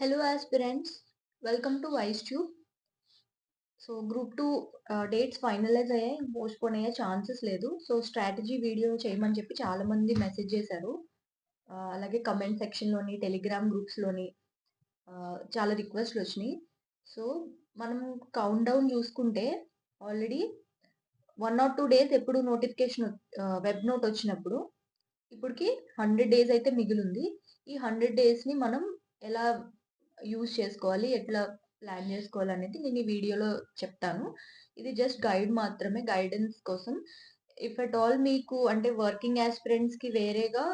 Hello aspirants, welcome to WiseTube. So group 2 dates finalize అయ్యాయి. Postpone అయ్యే chances లేదు. So strategy video చేయమని చెప్పి చాలామంది మెసేజ్ చేశారు. అలాగే కమెంట్ సెక్షన్‌లోని, టెలిగ్రామ్ గ్రూప్స్‌లోని చాలా రిక్వెస్ట్‌లొచ్చినియి. సో మనం కౌంట్ డౌన్ చూసుకుంటే ఆల్రెడీ 1 ఆర్ 2 డేస్ ఎప్పుడు నోటిఫికేషన్ వెబ్ నోట్ వచ్చినప్పుడు ఇప్పటికి 100 డేస్ అయితే మిగిలుంది. ఈ 100 డేస్‌ని మనం ఎలా యూజ్ చేసుకోవాలి, ఎట్లా ప్లాన్ చేసుకోవాలనేది నేను ఈ వీడియోలో చెప్తాను. ఇది జస్ట్ గైడ్ మాత్రమే, గైడెన్స్ కోసం. ఇఫ్ ఎట్ ఆల్ మీకు అంటే వర్కింగ్ యాస్పిరెంట్స్‌కి వేరేగా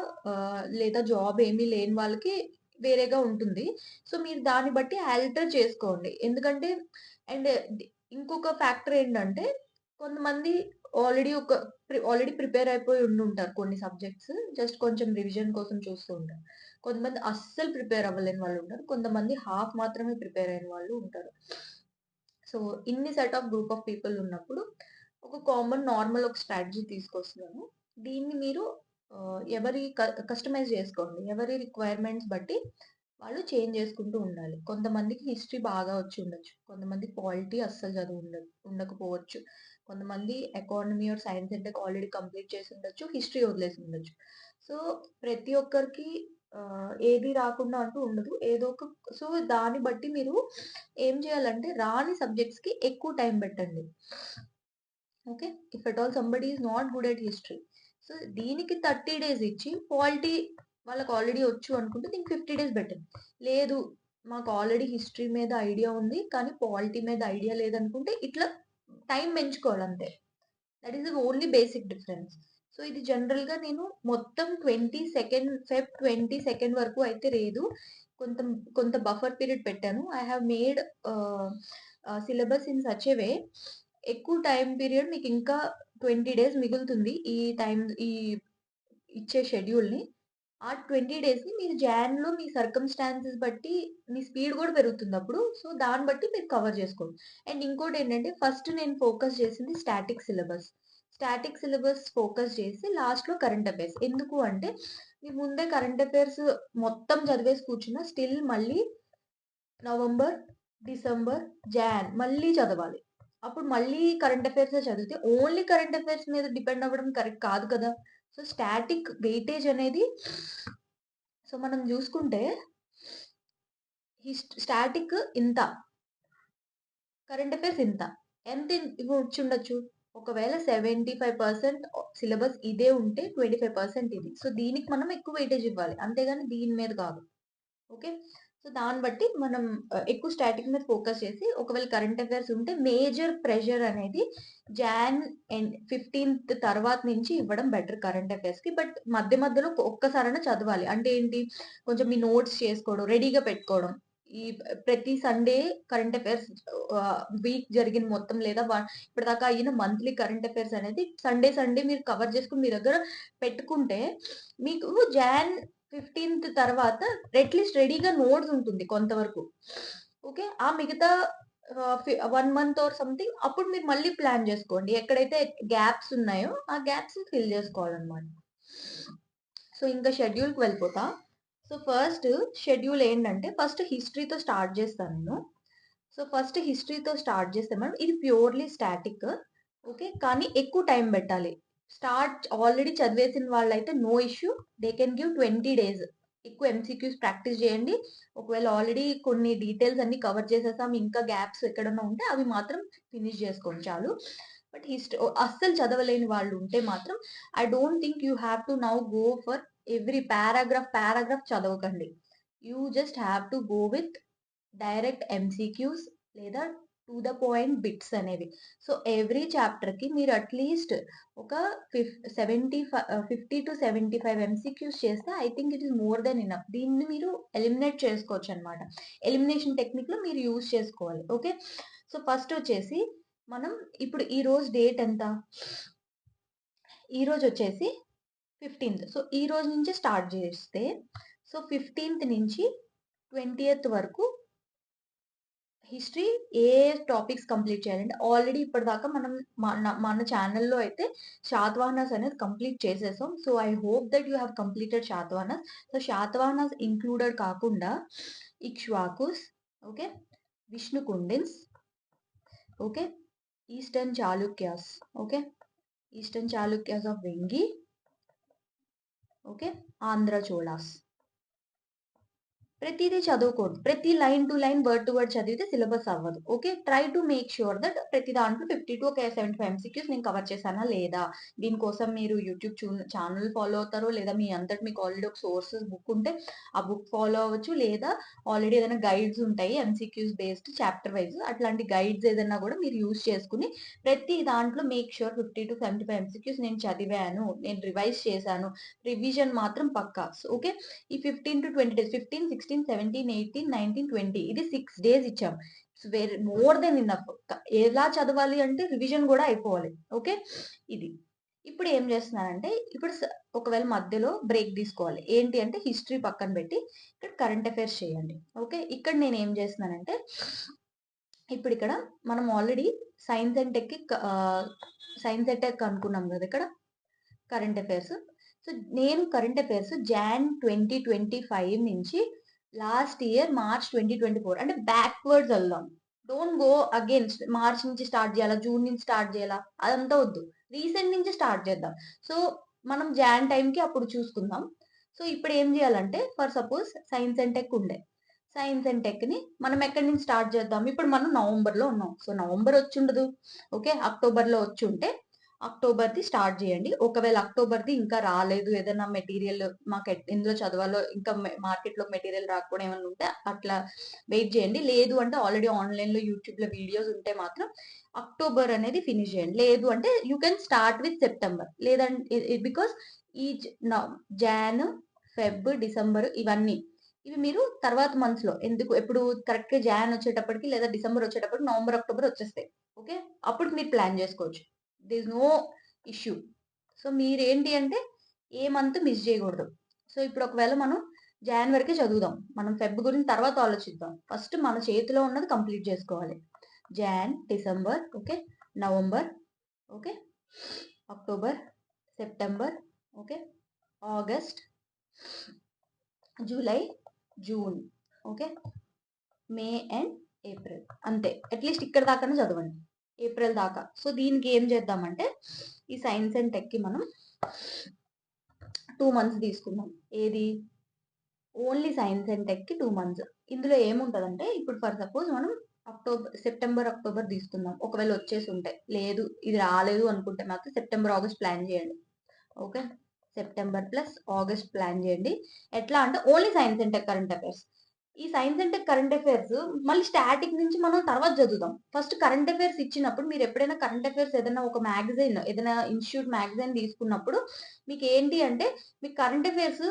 లేదా జాబ్ ఏమీ లేని వాళ్ళకి వేరేగా ఉంటుంది. సో, మీరు దాన్ని బట్టి ఆల్టర్ చేసుకోండి. ఎందుకంటే అండ్ ఇంకొక ఫ్యాక్టర్ ఏంటంటే కొంతమంది ఆల్రెడీ ఆల్రెడీ ప్రిపేర్ అయిపోయి ఉండుంటారు కొన్ని సబ్జెక్ట్స్. జస్ట్ కొంచెం రివిజన్ కోసం చూస్తూ ఉంటారు. కొంతమంది అస్సలు ప్రిపేర్ అవ్వలేని వాళ్ళుంటారు. కొంతమంది హాఫ్ మాత్రమే ప్రిపేర్ అయిన వాళ్ళు ఉంటారు. సో, ఇన్ని set of group of people ఉన్నప్పుడు ఒక కామన్ నార్మల్ ఒక స్ట్రాటజీ తీసుకొస్తున్నాను. దీన్ని మీరు ఎవరి కస్టమైజ్ చేసుకోండి. ఎవరి రిక్వైర్మెంట్స్ బట్టి వాళ్ళు చేంజ్ చేసుకుంటూ ఉండాలి. కొంతమందికి హిస్టరీ బాగా వచ్చి ఉండొచ్చు. కొంతమందికి పాలిటీ అస్సలు చదువు ఉండకపోవచ్చు. కొంతమంది economy or science MTech already complete చేసి ఉండొచ్చు. హిస్టరీ వదిలేసి ఉండొచ్చు. సో, ప్రతి ఒక్కరికి ఏది రాకుండా అంటూ ఉండదు. ఏదో ఒక సో, దాన్ని బట్టి మీరు ఏం చేయాలంటే రాని సబ్జెక్ట్స్‌కి ఎక్కువ టైం పెట్టండి. Okay. If at all somebody is not good at history. So, దీనికి 30 డేస్ ఇచ్చి పాలిటీ వాళ్ళకి ఆల్రెడీ వచ్చు అనుకుంటే దీనికి 50 డేస్ బెటర్. లేదు మాకు ఆల్రెడీ హిస్టరీ మీద ఐడియా ఉంది. కానీ పాలిటీ మీద ఐడియా లేదనుకుంటే ఇట్లా టైం పెంచుకోవాలి అంతే. That is the only basic difference. So, ఇది జనరల్‌గా నేను మొత్తం 22 వరకు అయితే లేదు. కొంత కొంత బఫర్ పీరియడ్ పెట్టాను. I have made syllabus in such a way ఎక్కువ టైమ్ పీరియడ్ మీకింకా 20 డేస్ మిగులుతుంది. ఈ ఇచ్చే షెడ్యూల్‌ని. ఆ 20 డేస్‌ని మీరు జాన్‌లో మీ సర్కమ్‌స్టాన్సెస్ బట్టి మీ స్పీడ్ గూడా పెరుగుతుందప్పుడు. సో, దాన్ని బట్టి మీరు కవర్ జేసుకోండి. అండ్ ఇంకోటేంటంటే ఫస్ట్ నేను ఫోకస్ చేసింది static syllabus. Static syllabus focus చేసి లాస్ట్‌లో కరెంట్ అఫైర్స్. ఎందుకు అంటే మీరు ముందే కరెంట్ అఫైర్స్ మొత్తం చదివేసి కూర్చున్నా స్టిల్ మళ్ళీ నవంబర్, డిసెంబర్, జాన్ మళ్ళీ చదవాలి. అప్పుడు మళ్ళీ కరెంట్ అఫైర్సే చదివితే ఓన్లీ కరెంట్ అఫైర్స్ మీద డిపెండ్ అవ్వడం కరెక్ట్ కాదు కదా! సో, స్టాటిక్ వెయిటేజ్ అనేది సో, మనం జూసుకుంటే స్టాటిక్ ఇంత, కరెంట్ అఫైర్స్ ఇంత. ఎంత వచ్చుండొచ్చు? ఒకవేళ 75% సిలబస్ ఇదే ఉంటే 25% ఇది. సో, దీనికి మనం ఎక్కువ వెయిటేజ్ ఇవ్వాలి. అంతేగాని దీని మీద కాదు. ఓకే. సో, దాన్ని బట్టి మనం ఎక్కువ స్టాటిక్ మీద ఫోకస్ చేసి ఒకవేళ కరెంట్ అఫైర్స్ ఉంటే మేజర్ ప్రెషర్ అనేది జాన్ 15థ్ తర్వాత నుంచి ఇవ్వడం బెటర్ కరెంట్ అఫైర్స్‌కి. బట్ మధ్య మధ్యలో ఒక్కసారైనా చదవాలి. అంటే ఏంటి? కొంచెం మీ నోట్స్ చేసుకోవడం, రెడీగా పెట్టుకోవడం. ఈ ప్రతి సండే కరెంట్ అఫైర్స్ వీక్ జరిగిన మొత్తం లేదా ఇప్పటిదాకా అయిన మంత్లీ కరెంట్ అఫైర్స్ అనేది సండే మీరు కవర్ చేసుకొని మీ దగ్గర పెట్టుకుంటే మీకు జాన్ 15థ్ తర్వాత అట్‌లీస్ట్ రెడీగా నోట్స్ ఉంటుంది కొంతవరకు. ఓకే. ఆ మిగతా 1 మంత్ ఆర్ సంథింగ్ అప్పుడు మీరు మళ్ళీ ప్లాన్ జేసుకోండి. ఎక్కడైతే గ్యాప్స్ ఉన్నాయో ఆ గ్యాప్స్‌ని ఫిల్ జేసుకోవాలన్నమాట. సో, ఇంకా షెడ్యూల్‌కి వెళ్ళిపోతా. సో, ఫస్ట్ షెడ్యూల్ ఏంటంటే ఫస్ట్ హిస్టరీతో స్టార్ట్ జేస్తాను నేను. సో, ఫస్ట్ హిస్టరీతో స్టార్ట్ చేస్తే మేడం ఇది ప్యూర్‌లీ స్టాటిక్. ఓకే. కానీ ఎక్కువ టైం పెట్టాలి. ఆల్రెడీ చదివేసిన వాళ్ళైతే no issue. They can give 20 days. ఎక్కువ ఎంసీక్యూస్ ప్రాక్టీస్ చేయండి. ఒకవేళ ఆల్రెడీ కొన్ని డీటెయిల్స్ అన్నీ కవర్ చేసేసాం. ఇంకా గ్యాప్స్ ఎక్కడన్నా ఉంటే అవి మాత్రం ఫినిష్ చేసుకోండి చాలు. బట్ అస్సలు చదవలేని వాళ్ళు ఉంటే మాత్రం I don't think you have to now go for every paragraph చదవకండి. You just have to go with direct MCQs లేదా టు ద పాయింట్ బిట్స్ అనేవి. సో, ఎవ్రీ చాప్టర్‌కి మీరు అట్‌లీస్ట్ ఒక 50-75 ఎంసీక్యూస్ చేస్తే I think it is more than enough. దీన్ని మీరు eliminate చేసుకోవచ్చనమాట. Elimination టెక్నిక్‌లో మీరు యూజ్ చేసుకోవాలి. ఓకే. సో, ఫస్ట్ వచ్చేసి మనం ఇప్పుడు ఈ రోజు డేట్ ఎంత? ఈ రోజు వచ్చేసి 15థ్. సో, ఈ రోజు నుంచే స్టార్ట్ చేస్తే సో, 15థ్ నుంచి 20థ్ వరకు హిస్టరీ ఏ టాపిక్స్ కంప్లీట్ చేయాలంటే ఆల్రెడీ ఇప్పటిదాకా మనం మన ఛానెల్‌లో అయితే శాతవాహనాస్ అనేది కంప్లీట్ చేసేసాం. So, I hope that you have completed Satavahanas. So, Satavahanas included కాకుండా Ikshvakus, okay, Vishnukundins, okay, eastern Chalukyas, okay, eastern Chalukyas of Vengi, okay, Andhra Cholas. ప్రతిదీ చదువుకోండి. ప్రతి line to line, word to word చదివితే సిలబస్ అవ్వదు. Okay, try to make sure that ప్రతి దాంట్లో 50 to 75 ఎంసీక్యూస్ నేను cover చేశానా లేదా. దీనికోసం మీరు యూట్యూబ్ ఛానల్ ఫాలో అవుతారో, లేదా మీ అంతటి మీకు ఆల్రెడీ ఒక సోర్సెస్ బుక్ ఉంటే ఆ బుక్ ఫాలో అవ్వచ్చు, లేదా ఆల్రెడీ ఏదైనా గైడ్స్ ఉంటాయి ఎంసీక్యూస్ బేస్డ్ చాప్టర్ వైజ్, అట్లాంటి గైడ్స్ ఏదైనా కూడా మీరు యూజ్ చేసుకుని ప్రతి దాంట్లో మేక్ ష్యూర్ 50 to 75 ఎంసీక్యూస్ నేను చదివాను, నేను రివైజ్ చేశాను. రివిజన్ మాత్రం పక్కా. ఓకే, ఈ 15 to 20 డేస్, 15, 16, 17, 18, 19, 20, ఇది 6 days ఇచ్చాం. Very more than enough. ఎలా చదవాలి అంటే రివిజన్ కూడా అయిపోవాలి. ఓకే, ఇది ఇప్పుడు ఏం చేస్తున్నానంటే, ఇప్పుడు ఒకవేళ మధ్యలో బ్రేక్ తీసుకోవాలి. ఏంటి అంటే హిస్టరీ పక్కన పెట్టి ఇక్కడ కరెంట్ అఫైర్స్ చేయండి. ఓకే, ఇక్కడ నేను ఏం చేస్తున్నానంటే, ఇప్పుడు ఇక్కడ మనం ఆల్రెడీ సైన్స్ అండ్ టెక్ అనుకున్నాం కదా ఇక్కడ కరెంట్ అఫైర్స్. సో నేను కరెంట్ అఫైర్స్ జాన్ 2025 నుంచి లాస్ట్ ఇయర్ మార్చ్ 2024 అంటే బ్యాక్వర్డ్స్ వెళ్దాం. డోంట్ గో అగైన్ మార్చ్ నుంచి స్టార్ట్ చేయాలా, జూన్ నుంచి స్టార్ట్ చేయాలా, అదంతా వద్దు. రీసెంట్ నుంచి స్టార్ట్ చేద్దాం. సో మనం జాన్ టైంకి అప్పుడు చూసుకుందాం. సో ఇప్పుడు ఏం చేయాలంటే, for suppose science and tech ఉండే, సైన్స్ అండ్ టెక్ ని మనం ఎక్కడి నుంచి స్టార్ట్ చేద్దాం. ఇప్పుడు మనం నవంబర్ లో ఉన్నాం. సో నవంబర్ వచ్చి ఉండదు. ఓకే, అక్టోబర్ లో వచ్చి ఉంటే అక్టోబర్ది స్టార్ట్ చేయండి. ఒకవేళ అక్టోబర్ది ఇంకా రాలేదు, ఏదైనా మెటీరియల్ మాకు ఎందులో చదవాలో ఇంకా మార్కెట్లో మెటీరియల్ రాకపోవడం ఏమైనా ఉంటే అట్లా వెయిట్ చేయండి. లేదు అంటే ఆల్రెడీ ఆన్లైన్లో యూట్యూబ్లో వీడియోస్ ఉంటే మాత్రం అక్టోబర్ అనేది ఫినిష్ చేయండి. లేదు అంటే you can start with September. లేదంటే బికాస్ ఈ జాన్, ఫెబ్, డిసెంబర్ ఇవన్నీ ఇవి మీరు తర్వాత మంత్స్ లో ఎందుకు ఎప్పుడు కరెక్ట్ గా జాన్ వచ్చేటప్పటికి లేదా డిసెంబర్ వచ్చేటప్పటికి నవంబర్, అక్టోబర్ వచ్చేస్తాయి. ఓకే, అప్పుడు మీరు ప్లాన్ చేసుకోవచ్చు. There is no issue. So మీరేంటి అంటే ఏ మంత్ మిస్ చేయకూడదు. సో ఇప్పుడు ఒకవేళ మనం జాన్ వరకే చదువుదాం, మనం ఫెబ్ గురించి తర్వాత ఆలోచిద్దాం. ఫస్ట్ మన చేతిలో ఉన్నది కంప్లీట్ చేసుకోవాలి. Jan, December, okay, November, okay, October, September, okay, August, July, June, okay, May and April. అంతే, అట్లీస్ట్ ఇక్కడ దాకానే చదవండి, ఏప్రిల్ దాకా. సో దీనికి ఏం చేద్దామంటే, ఈ సైన్స్ అండ్ టెక్కి మనం 2 months తీసుకుందాం. ఏది ఓన్లీ సైన్స్ అండ్ టెక్కి 2 months. ఇందులో ఏముంటుందంటే, ఇప్పుడు ఫర్ సపోజ్ మనం సెప్టెంబర్, అక్టోబర్ తీసుకుందాం. ఒకవేళ వచ్చేసి ఉంటే, లేదు ఇది రాలేదు అనుకుంటే మాత్రం సెప్టెంబర్, ఆగస్ట్ ప్లాన్ చేయండి. Okay, September plus August plan చేయండి. ఎట్లా అంటే only science and tech current affairs. ఈ science and tech current affairs మళ్ళీ స్టాటిక్ నుంచి మనం తర్వాత చదువుదాం. ఫస్ట్ కరెంట్ అఫైర్స్ ఇచ్చినప్పుడు మీరు ఎప్పుడైనా కరెంట్ అఫైర్స్ ఏదైనా ఒక మ్యాగజైన్, ఏదైనా ఇన్స్టిట్యూట్ మ్యాగజైన్ తీసుకున్నప్పుడు మీకు ఏంటి అంటే, మీకు కరెంట్ అఫైర్స్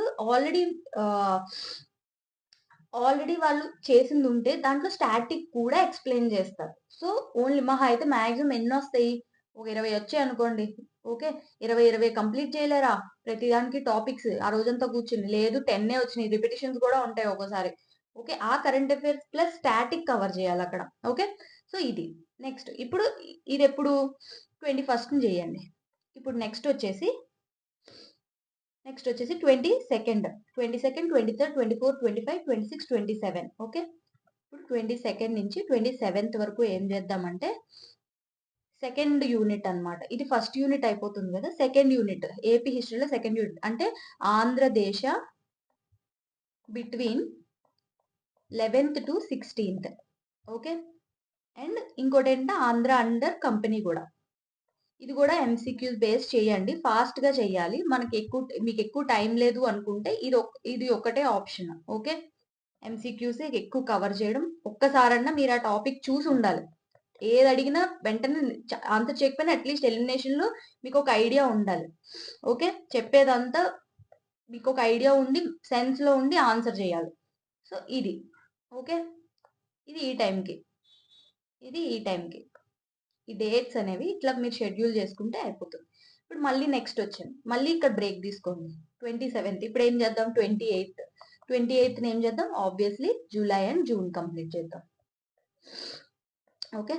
ఆల్రెడీ వాళ్ళు చేసింది ఉంటే దాంట్లో స్టాటిక్ కూడా ఎక్స్ప్లెయిన్ చేస్తారు. సో ఓన్లీ మహా అయితే మ్యాక్సిమం ఎన్ని వస్తాయి, ఒక 20 వచ్చాయి అనుకోండి. ఓకే, 20 కంప్లీట్ చేయలేరా ప్రతి దానికి టాపిక్స్ ఆ రోజంతా కూర్చుని. లేదు 10 వచ్చినాయి, రిపిటేషన్స్ కూడా ఉంటాయి ఒక్కోసారి. ఓకే, ఆ current affairs plus static cover చేయాలి అక్కడ. ఓకే, సో ఇది నెక్స్ట్. ఇప్పుడు ఇది ఎప్పుడు 21st చేయండి. ఇప్పుడు నెక్స్ట్ వచ్చేసి 22nd, 23rd, 24th, 25, 26, 27. ఓకే, ఇప్పుడు 22nd నుంచి 27th వరకు ఏం చేద్దామంటే, సెకండ్ యూనిట్ అన్నమాట. ఇది ఫస్ట్ యూనిట్ అయిపోతుంది కదా, సెకండ్ యూనిట్ ఏపీ హిస్టరీలో సెకండ్ యూనిట్ అంటే Andhradesa between 11th to 16th. Okay, and ఇంకోటి ఏంటంటే ఆంధ్ర అండర్ కంపెనీ కూడా. ఇది కూడా ఎంసీక్యూస్ బేస్ చేయండి, ఫాస్ట్ గా చేయాలి. మీకు ఎక్కువ టైం లేదు అనుకుంటే ఇది ఒకటే ఆప్షన్. ఓకే, ఎంసీక్యూస్ ఎక్కువ కవర్ చేయడం. ఒక్కసారన్నా మీరు ఆ టాపిక్ చూసి ఉండాలి. ఏది అడిగినా వెంటనే ఆన్సర్ చేయకపోయినా అట్లీస్ట్ ఎలిమినేషన్ లో మీకు ఒక ఐడియా ఉండాలి. ఓకే, చెప్పేదంతా మీకు ఒక ఐడియా ఉండి సెన్స్ లో ఉండి ఆన్సర్ చేయాలి. సో ఇది ఓకే, ఇది ఈ టైంకి, ఇది ఈ టైంకి. ఈ డేట్స్ అనేవి ఇట్లా మీరు షెడ్యూల్ చేసుకుంటే అయిపోతుంది. ఇప్పుడు మళ్ళీ నెక్స్ట్ వచ్చాను, మళ్ళీ ఇక్కడ బ్రేక్ తీసుకోండి. 27th ఇప్పుడు ఏం చేద్దాం, 28th ఏం చేద్దాం, obviously July and June complete చేద్దాం. Okay,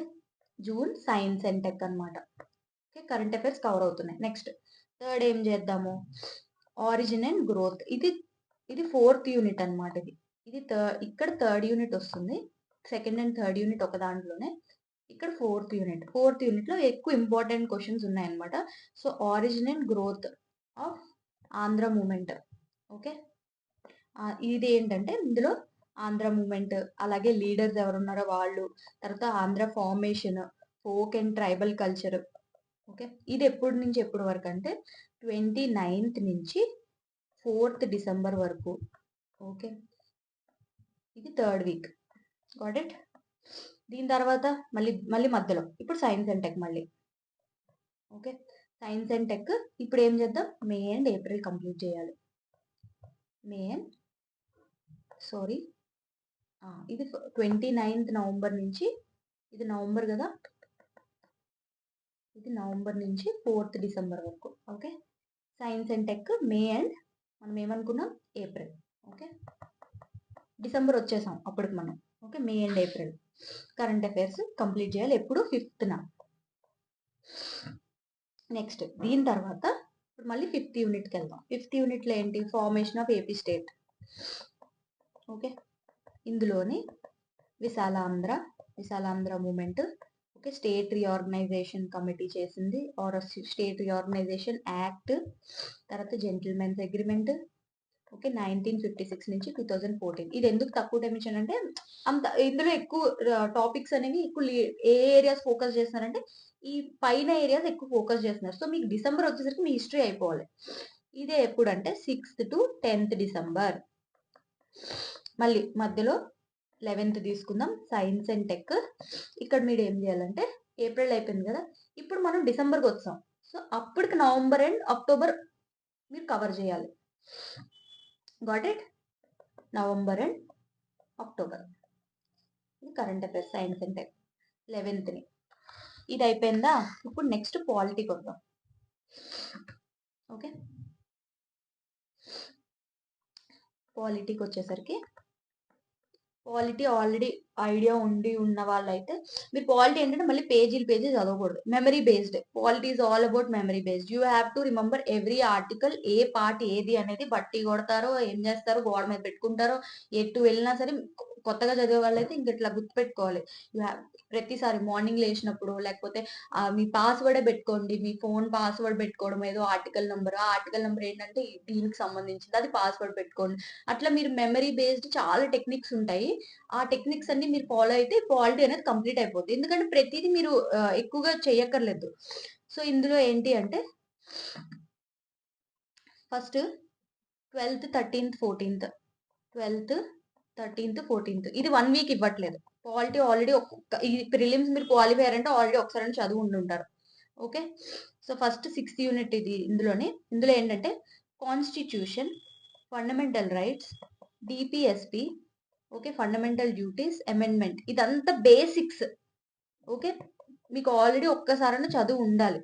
June science and tech అనమాట. ఓకే, కరెంట్ అఫైర్స్ కవర్ అవుతున్నాయి. నెక్స్ట్ 3rd ఏం చేద్దాము, ఆరిజిన్ అండ్ గ్రోత్. ఇది 4th యూనిట్ అనమాట. ఇది ఇక్కడ థర్డ్ యూనిట్ వస్తుంది. సెకండ్ అండ్ థర్డ్ యూనిట్ ఒక దాంట్లోనే. ఇక్కడ ఫోర్త్ యూనిట్లో ఎక్కువ ఇంపార్టెంట్ క్వశ్చన్స్ ఉన్నాయన్నమాట. So origin and growth of Andhra movement. Okay, ఇది ఏంటంటే ఇందులో ఆంధ్ర మూమెంట్, అలాగే లీడర్స్ ఎవరున్నారో వాళ్ళు, తర్వాత Andhra formation, folk and tribal culture. Okay, ఇది ఎప్పటి నుంచి ఎప్పటి వరకు అంటే 29th నుంచి 4th డిసెంబర్ వరకు. ఓకే, ఇది థర్డ్ వీక్. Got it. దీని తర్వాత మళ్ళీ మధ్యలో ఇప్పుడు సైన్స్ అండ్ టెక్ మళ్ళీ. ఓకే, సైన్స్ అండ్ టెక్ ఇప్పుడు ఏం చేద్దాం, మే అండ్ ఏప్రిల్ కంప్లీట్ చేయాలి. ఇది 29th నవంబర్ నుంచి, ఇది నవంబర్ కదా, ఇది నవంబర్ నుంచి 4th డిసెంబర్ వరకు. Okay, science and tech May and మనం ఏమనుకున్నాం ఏప్రిల్. ఓకే, డిసెంబర్ వచ్చేసాం అప్పటికి మనం. Okay, May and April current affairs complete చేయాలి. ఎప్పుడు 5th. నెక్స్ట్ దీని తర్వాత ఇప్పుడు మళ్ళీ 5th యూనిట్కి వెళ్దాం. 5th యూనిట్లో ఏంటి, formation of AP state. Okay, ఇందులోని Visalandhra movement. Okay, state reorganisation committee చేసింది, ఆర్ స్టేట్ రీఆర్గనైజేషన్ యాక్ట్, తర్వాత జెంటిల్మెన్స్ అగ్రిమెంట్. ఓకే, 1956 నుంచి 2014. ఇది ఎందుకు తక్కువ టైం ఇచ్చానంటే ఇందులో ఎక్కువ టాపిక్స్ అనేవి ఎక్కువ ఏ ఏరియాస్ ఫోకస్ చేస్తున్నారంటే ఈ పైన ఏరియాస్ ఎక్కువ ఫోకస్ చేస్తున్నారు. సో మీకు డిసెంబర్ వచ్చేసరికి మీ హిస్టరీ అయిపోవాలి. ఇదే ఎప్పుడు అంటే 6th to 10th డిసెంబర్. మళ్ళీ మధ్యలో 11th తీసుకుందాం, సైన్స్ అండ్ టెక్. ఇక్కడ మీరు ఏం చేయాలంటే ఏప్రిల్ అయిపోయింది కదా, ఇప్పుడు మనం డిసెంబర్కి వచ్చాం. సో అప్పటికి నవంబర్ అండ్ అక్టోబర్ మీరు కవర్ చేయాలి. Got it. November and October current affairs science and tech 11th. ఇది అయిపోయిందా, ఇప్పుడు నెక్స్ట్ పాలిటీకి వద్దాం. ఓకే, పాలిటీకి వచ్చేసరికి పాలిటీ ఆల్రెడీ ఐడియా ఉన్న వాళ్ళైతే మీరు పాలిటీ ఏంటంటే మళ్ళీ పేజీలు చదవకూడదు. Memory based. Polity is all about memory based. You have to remember every article, ఏ పార్ట్ ఏది అనేది బట్టి కొడతారో ఏం చేస్తారో గోడ మీద పెట్టుకుంటారో, ఎటు వెళ్ళినా సరే కొత్తగా చదివే వాళ్ళైతే ఇంక ఇట్లా గుర్తుపెట్టుకోవాలి. యూ హ్యావ్ ప్రతిసారి మార్నింగ్ లేచినప్పుడు లేకపోతే మీ పాస్వర్డే పెట్టుకోండి. మీ ఫోన్ పాస్వర్డ్ పెట్టుకోవడం, ఏదో ఆర్టికల్ నెంబర్, ఆ ఆర్టికల్ నెంబర్ ఏంటంటే దీనికి సంబంధించింది, అది పాస్వర్డ్ పెట్టుకోండి. అట్లా మీరు మెమరీ బేస్డ్ చాలా టెక్నిక్స్ ఉంటాయి. ఆ టెక్నిక్స్ అన్ని మీరు ఫాలో అయితే పాలిటీ అనేది కంప్లీట్ అయిపోతుంది. ఎందుకంటే ప్రతిదీ మీరు ఎక్కువగా చేయక్కర్లేదు. సో ఇందులో ఏంటి అంటే first 12th, 13th, 14th. 12th, 13th, 14th ఇది 1 వీక్ ఇవ్వట్లేదు. పాలిటీ ఆల్రెడీ ఈ ప్రిలిమ్స్ మీరు క్వాలిఫై అయ్యారంటే ఆల్రెడీ ఒకసారి చదువు ఉండుంటారు. Okay, so first 6th unit ఇది. ఇందులో ఏంటంటే constitution, fundamental rights, DPSP, okay, fundamental duties, amendment, ఇదంతా బేసిక్స్. ఓకే, మీకు ఆల్రెడీ ఒక్కసారైనా చదువు ఉండాలి.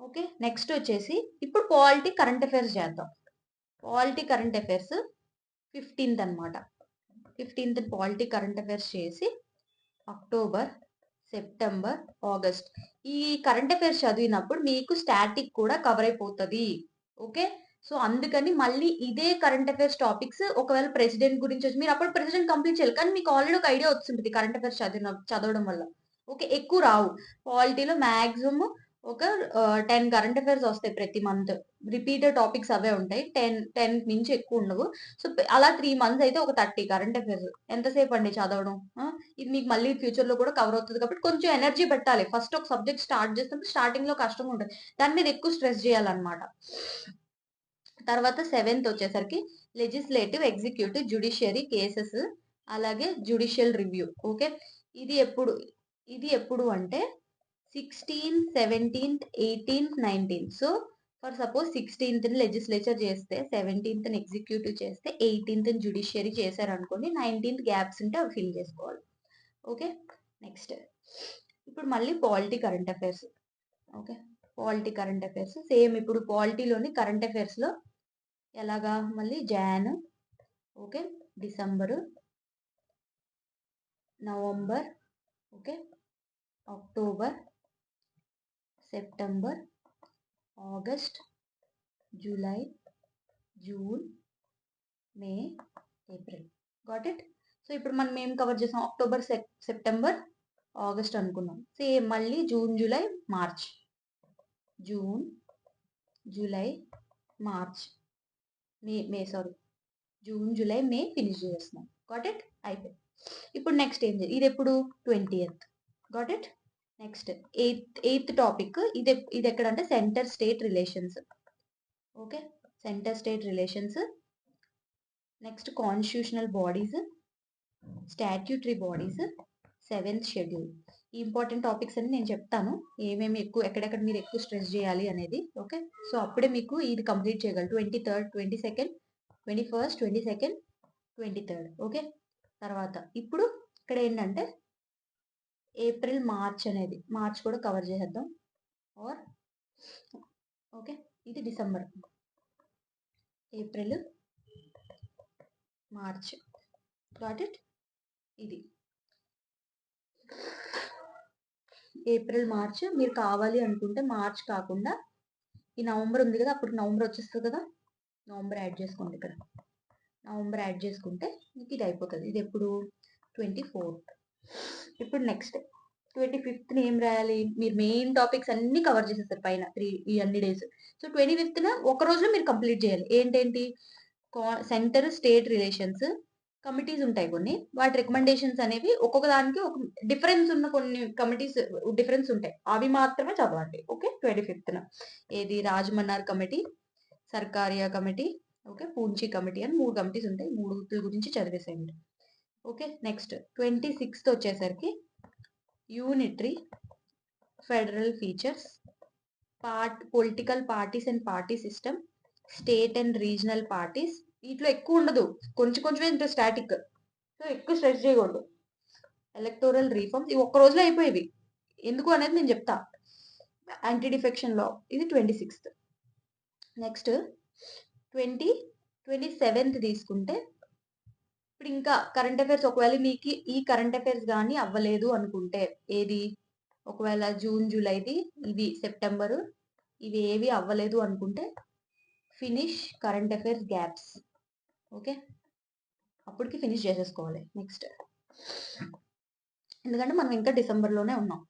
ఓకే, నెక్స్ట్ వచ్చేసి ఇప్పుడు పాలిటీ కరెంట్ అఫైర్స్ చేద్దాం. పాలిటీ కరెంట్ అఫైర్స్ 15th అనమాట. 15th పాలిటీ కరెంట్ అఫైర్స్ చేసి అక్టోబర్, సెప్టెంబర్, ఆగస్ట్ ఈ కరెంట్ అఫైర్స్ చదివినప్పుడు మీకు స్టాటిక్ కూడా కవర్ అయిపోతుంది. ఓకే, సో అందుకని మళ్ళీ ఇదే కరెంట్ అఫైర్స్ టాపిక్స్ ఒకవేళ ప్రెసిడెంట్ గురించి వచ్చి మీరు అప్పుడు ప్రెసిడెంట్ కంప్లీట్ చేయాలి, కానీ మీకు ఆల్రెడీ ఒక ఐడియా వస్తుంటుంది కరెంట్ అఫైర్స్ చదవడం వల్ల. ఓకే, ఎక్కువ రావు. పాలిటీలో మ్యాక్సిమం ఒక 10 కరెంట్ అఫైర్స్ వస్తాయి ప్రతి మంత్. రిపీటెడ్ టాపిక్స్ అవే ఉంటాయి. 10 నుంచి ఎక్కువ ఉండవు. సో అలా 3 months అయితే ఒక 30 కరెంట్ అఫైర్స్ ఎంతసేపు అండి చదవడం. ఇది మీకు మళ్ళీ ఫ్యూచర్ లో కూడా కవర్ అవుతుంది కాబట్టి కొంచెం ఎనర్జీ పెట్టాలి. ఫస్ట్ ఒక సబ్జెక్ట్ స్టార్ట్ చేసినప్పుడు స్టార్టింగ్ లో కష్టంగా ఉంటుంది, దాని మీద ఎక్కువ స్ట్రెస్ చేయాలన్నమాట. తర్వాత 7th వచ్చేసరికి లెజిస్లేటివ్, ఎగ్జిక్యూటివ్, జ్యుడిషియరీ కేసెస్, అలాగే జ్యుడిషియల్ రివ్యూ. ఓకే, ఇది ఎప్పుడు అంటే 16th, 17th, 18th, 19th. So for suppose 16th legislature చేస్తే, 17th ఎగ్జిక్యూటివ్ చేస్తే, 18th జ్యుడిషియరీ చేశారు అనుకోండి, 19th గ్యాప్స్ ఉంటే అవి ఫిల్ చేసుకోవాలి. ఓకే, నెక్స్ట్ ఇప్పుడు మళ్ళీ polity current affairs. Okay, polity current affairs same. ఇప్పుడు పాలిటీలోని కరెంట్ అఫైర్స్ లో ఎలాగా మళ్ళీ Jan, okay, December, November, okay, October, September, August, July, June, May, April. Got it? So ఇప్పుడు మనం ఏం కవర్ చేసాం? అక్టోబర్, సెప్టెంబర్, ఆగస్ట్ అనుకున్నాం. సేమ్ మళ్ళీ June, July, March. June, July, March, June, July, May finish చేస్తున్నాం. Got it? అయిపోయింది. ఇప్పుడు next ఏం చేయాలి? ఇది ఎప్పుడు? 20th. Got it? Next eighth topic. ఇది ఎక్కడంటే centre state relations. Okay, centre state relations. Next constitutional bodies, statutory bodies, 7th schedule. ఈ ఇంపార్టెంట్ టాపిక్స్ అని నేను చెప్తాను, ఏమేమి ఎక్కువ ఎక్కడెక్కడ మీరు ఎక్కువ స్ట్రెస్ చేయాలి అనేది. ఓకే, సో అప్పుడే మీకు ఇది కంప్లీట్ చేయగలరు. 23rd, 22nd, 21st, 22nd, 23rd. Okay, తర్వాత ఇప్పుడు ఇక్కడ ఏంటంటే ఏప్రిల్, మార్చ్ అనేది, మార్చ్ కూడా కవర్ చేసేద్దాం. ఆర్ ఓకే, ఇది December. April, March. Got it? ఇది ఏప్రిల్, మార్చ్. మీరు కావాలి అనుకుంటే మార్చ్ కాకుండా ఈ నవంబర్ ఉంది కదా, అప్పుడు నవంబర్ వచ్చేస్తుంది కదా, నవంబర్ యాడ్ చేసుకోండి. ఇక్కడ నవంబర్ యాడ్ చేసుకుంటే మీకు ఇది అయిపోతుంది. ఇది ఎప్పుడు? 24th. ఇప్పుడు నెక్స్ట్ 25th ఏం రాయాలి? మీరు మెయిన్ టాపిక్స్ అన్ని కవర్ చేసేస్తారు పైన ఈ అన్ని డేస్. సో 25th ఒక రోజులో మీరు కంప్లీట్ చేయాలి. ఏంటేంటి? సెంటర్ స్టేట్ రిలేషన్స్ కమిటీస్ ఉంటాయి కొన్ని, వాటి రికమెండేషన్స్ అనేవి ఒక్కొక్క దానికి ఒక డిఫరెన్స్ ఉన్న కొన్ని కమిటీస్ డిఫరెన్స్ ఉంటాయి, అవి మాత్రమే చదవండి. ఓకే, 25th ఏది? Rajamannar committee, Sarkaria committee, okay, Punchhi committee అని 3 కమిటీస్ ఉంటాయి. 3 గురించి చదివేసేయండి. ఓకే, నెక్స్ట్ 26th వచ్చేసరికి unitary federal features, political parties and party system, state and regional parties. వీటిలో ఎక్కువ ఉండదు, కొంచెం కొంచెమే ఉంటుంది స్టాటిక్, సో ఎక్కువ స్ట్రెస్ చేయకూడదు. ఎలక్టోరల్ రీఫార్మ్స్ ఇవి ఒక్క రోజులో అయిపోయేవి, ఎందుకు అనేది నేను చెప్తా. యాంటీ డిఫెక్షన్ లా, ఇది 26th. నెక్స్ట్ 27th తీసుకుంటే ఇప్పుడు ఇంకా కరెంట్ అఫైర్స్, ఒకవేళ మీకు ఈ కరెంట్ అఫైర్స్ కానీ అవ్వలేదు అనుకుంటే, ఏది? ఒకవేళ జూన్, జూలైది, ఇవి సెప్టెంబరు, ఇవి ఏవి అవ్వలేదు అనుకుంటే finish current affairs gaps. Okay, అప్పటికి ఫినిష్ చేసేసుకోవాలి. నెక్స్ట్, ఎందుకంటే మనం ఇంకా డిసెంబర్లోనే ఉన్నాం.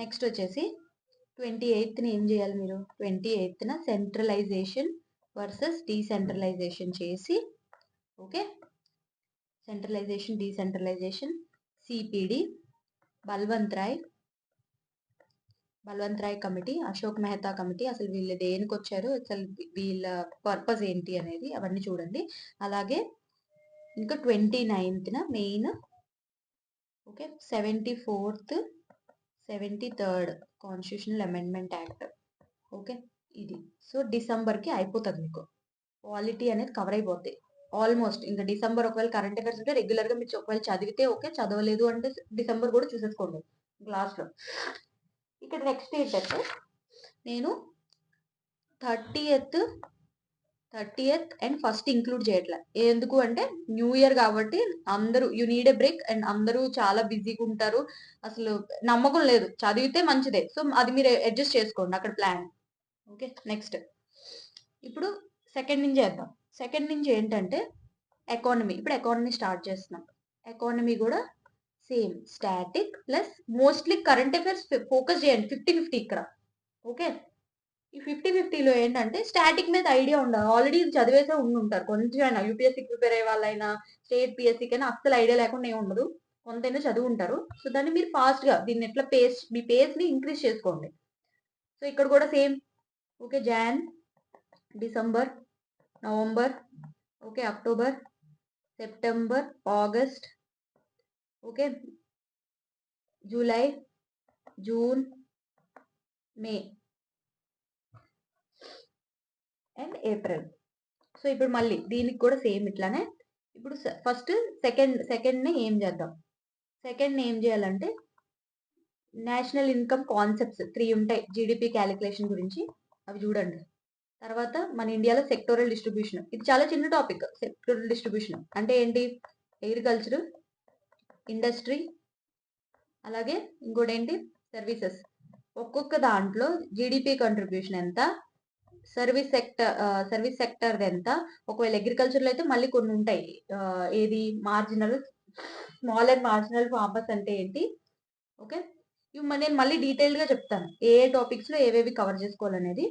నెక్స్ట్ వచ్చేసి 28th ఏం చేయాలి మీరు? 28th సెంట్రలైజేషన్ వర్సెస్ డీసెంట్రలైజేషన్ చేసి, okay, centralization decentralization, CPD, Balwant Rai committee, Ashok Mehta committee, అసలు వీళ్ళు దేనికి వచ్చారు, అసలు వీళ్ళ పర్పస్ ఏంటి అనేది అవన్నీ చూడండి. అలాగే ఇంకా 29th main, okay, 74th, 73rd constitutional amendment act. Okay, ఇది. సో డిసెంబర్కి అయిపోతుంది మీకు, పాలిటీ అనేది కవర్ అయిపోద్ది ఆల్మోస్ట్. ఇంకా డిసెంబర్ ఒకవేళ కరెంట్ అఫైర్స్ ఉంటే రెగ్యులర్గా మీరు ఒకవేళ చదివితే ఓకే, చదవలేదు అంటే డిసెంబర్ కూడా చూసేసుకోండి క్లాస్లో. ఇక్కడ నెక్స్ట్ ఏంటంటే నేను 30th అండ్ ఫస్ట్ ఇంక్లూడ్ చేయట్లే. ఎందుకు అంటే న్యూ ఇయర్ కాబట్టి అందరూ you need a break, and అందరూ చాలా బిజీగా ఉంటారు, అసలు నమ్మకం లేదు. చదివితే మంచిదే, సో అది మీరు అడ్జస్ట్ చేసుకోండి అక్కడ ప్లాన్. ఓకే, నెక్స్ట్ ఇప్పుడు సెకండ్ నుంచి చేద్దాం. సెకండ్ నుంచి ఏంటంటే ఎకానమీ. ఇప్పుడు ఎకానమీ స్టార్ట్ చేస్తున్నాం. ఎకానమీ కూడా same static plus mostly current affairs focus చేయండి. 50-50 ఇక్కడ. ఓకే, ఈ 50-50లో ఏంటంటే స్టాటిక్ మీద ఐడియా ఉండాలి. ఆల్రెడీ చదివేసే ఉంటారు కొంచెం అయినా, యూపీఎస్సీకి ప్రిపేర్ అయ్యే వాళ్ళైనా స్టేట్ పిఎస్సీకి అయినా అస్సలు ఐడియా లేకుండా ఏమి ఉండదు, కొంతైనా చదువు ఉంటారు. సో దాన్ని మీరు ఫాస్ట్గా దీన్ని ఎట్లా మీ పేస్ని ఇంక్రీజ్ చేసుకోండి. సో ఇక్కడ కూడా same. Okay, Jan, December, November, okay, October, September, August, okay, July, June, May and April. So ఇప్పుడు మళ్ళీ దీనికి కూడా సేమ్ ఇట్లానే. ఇప్పుడు ఫస్ట్ సెకండ్ని ఏం చేద్దాం? సెకండ్ని ఏం చేయాలంటే నేషనల్ ఇన్కమ్ కాన్సెప్ట్స్ 3 ఉంటాయి జీడిపి క్యాలిక్యులేషన్ గురించి, అవి చూడండి. తర్వాత మన ఇండియాలో సెక్టోరల్ డిస్ట్రిబ్యూషన్, ఇది చాలా చిన్న టాపిక్. సెక్టోరల్ డిస్ట్రిబ్యూషన్ అంటే ఏంటి? అగ్రికల్చర్, ఇండస్ట్రీ, అలాగే ఇంకోటి ఏంటి? సర్వీసెస్. ఒక్కొక్క దాంట్లో జీడిపి కంట్రిబ్యూషన్ ఎంత, సర్వీస్ సెక్టర్ ఎంత, ఒకవేళ అగ్రికల్చర్లో అయితే మళ్ళీ కొన్ని ఉంటాయి. ఏది స్మాల్ అండ్ మార్జినల్ ఫార్మర్స్ అంటే ఏంటి, ఓకే. నేను మళ్ళీ డీటెయిల్డ్గా చెప్తాను ఏ టాపిక్స్లో ఏవేవి కవర్ చేసుకోవాలనేది.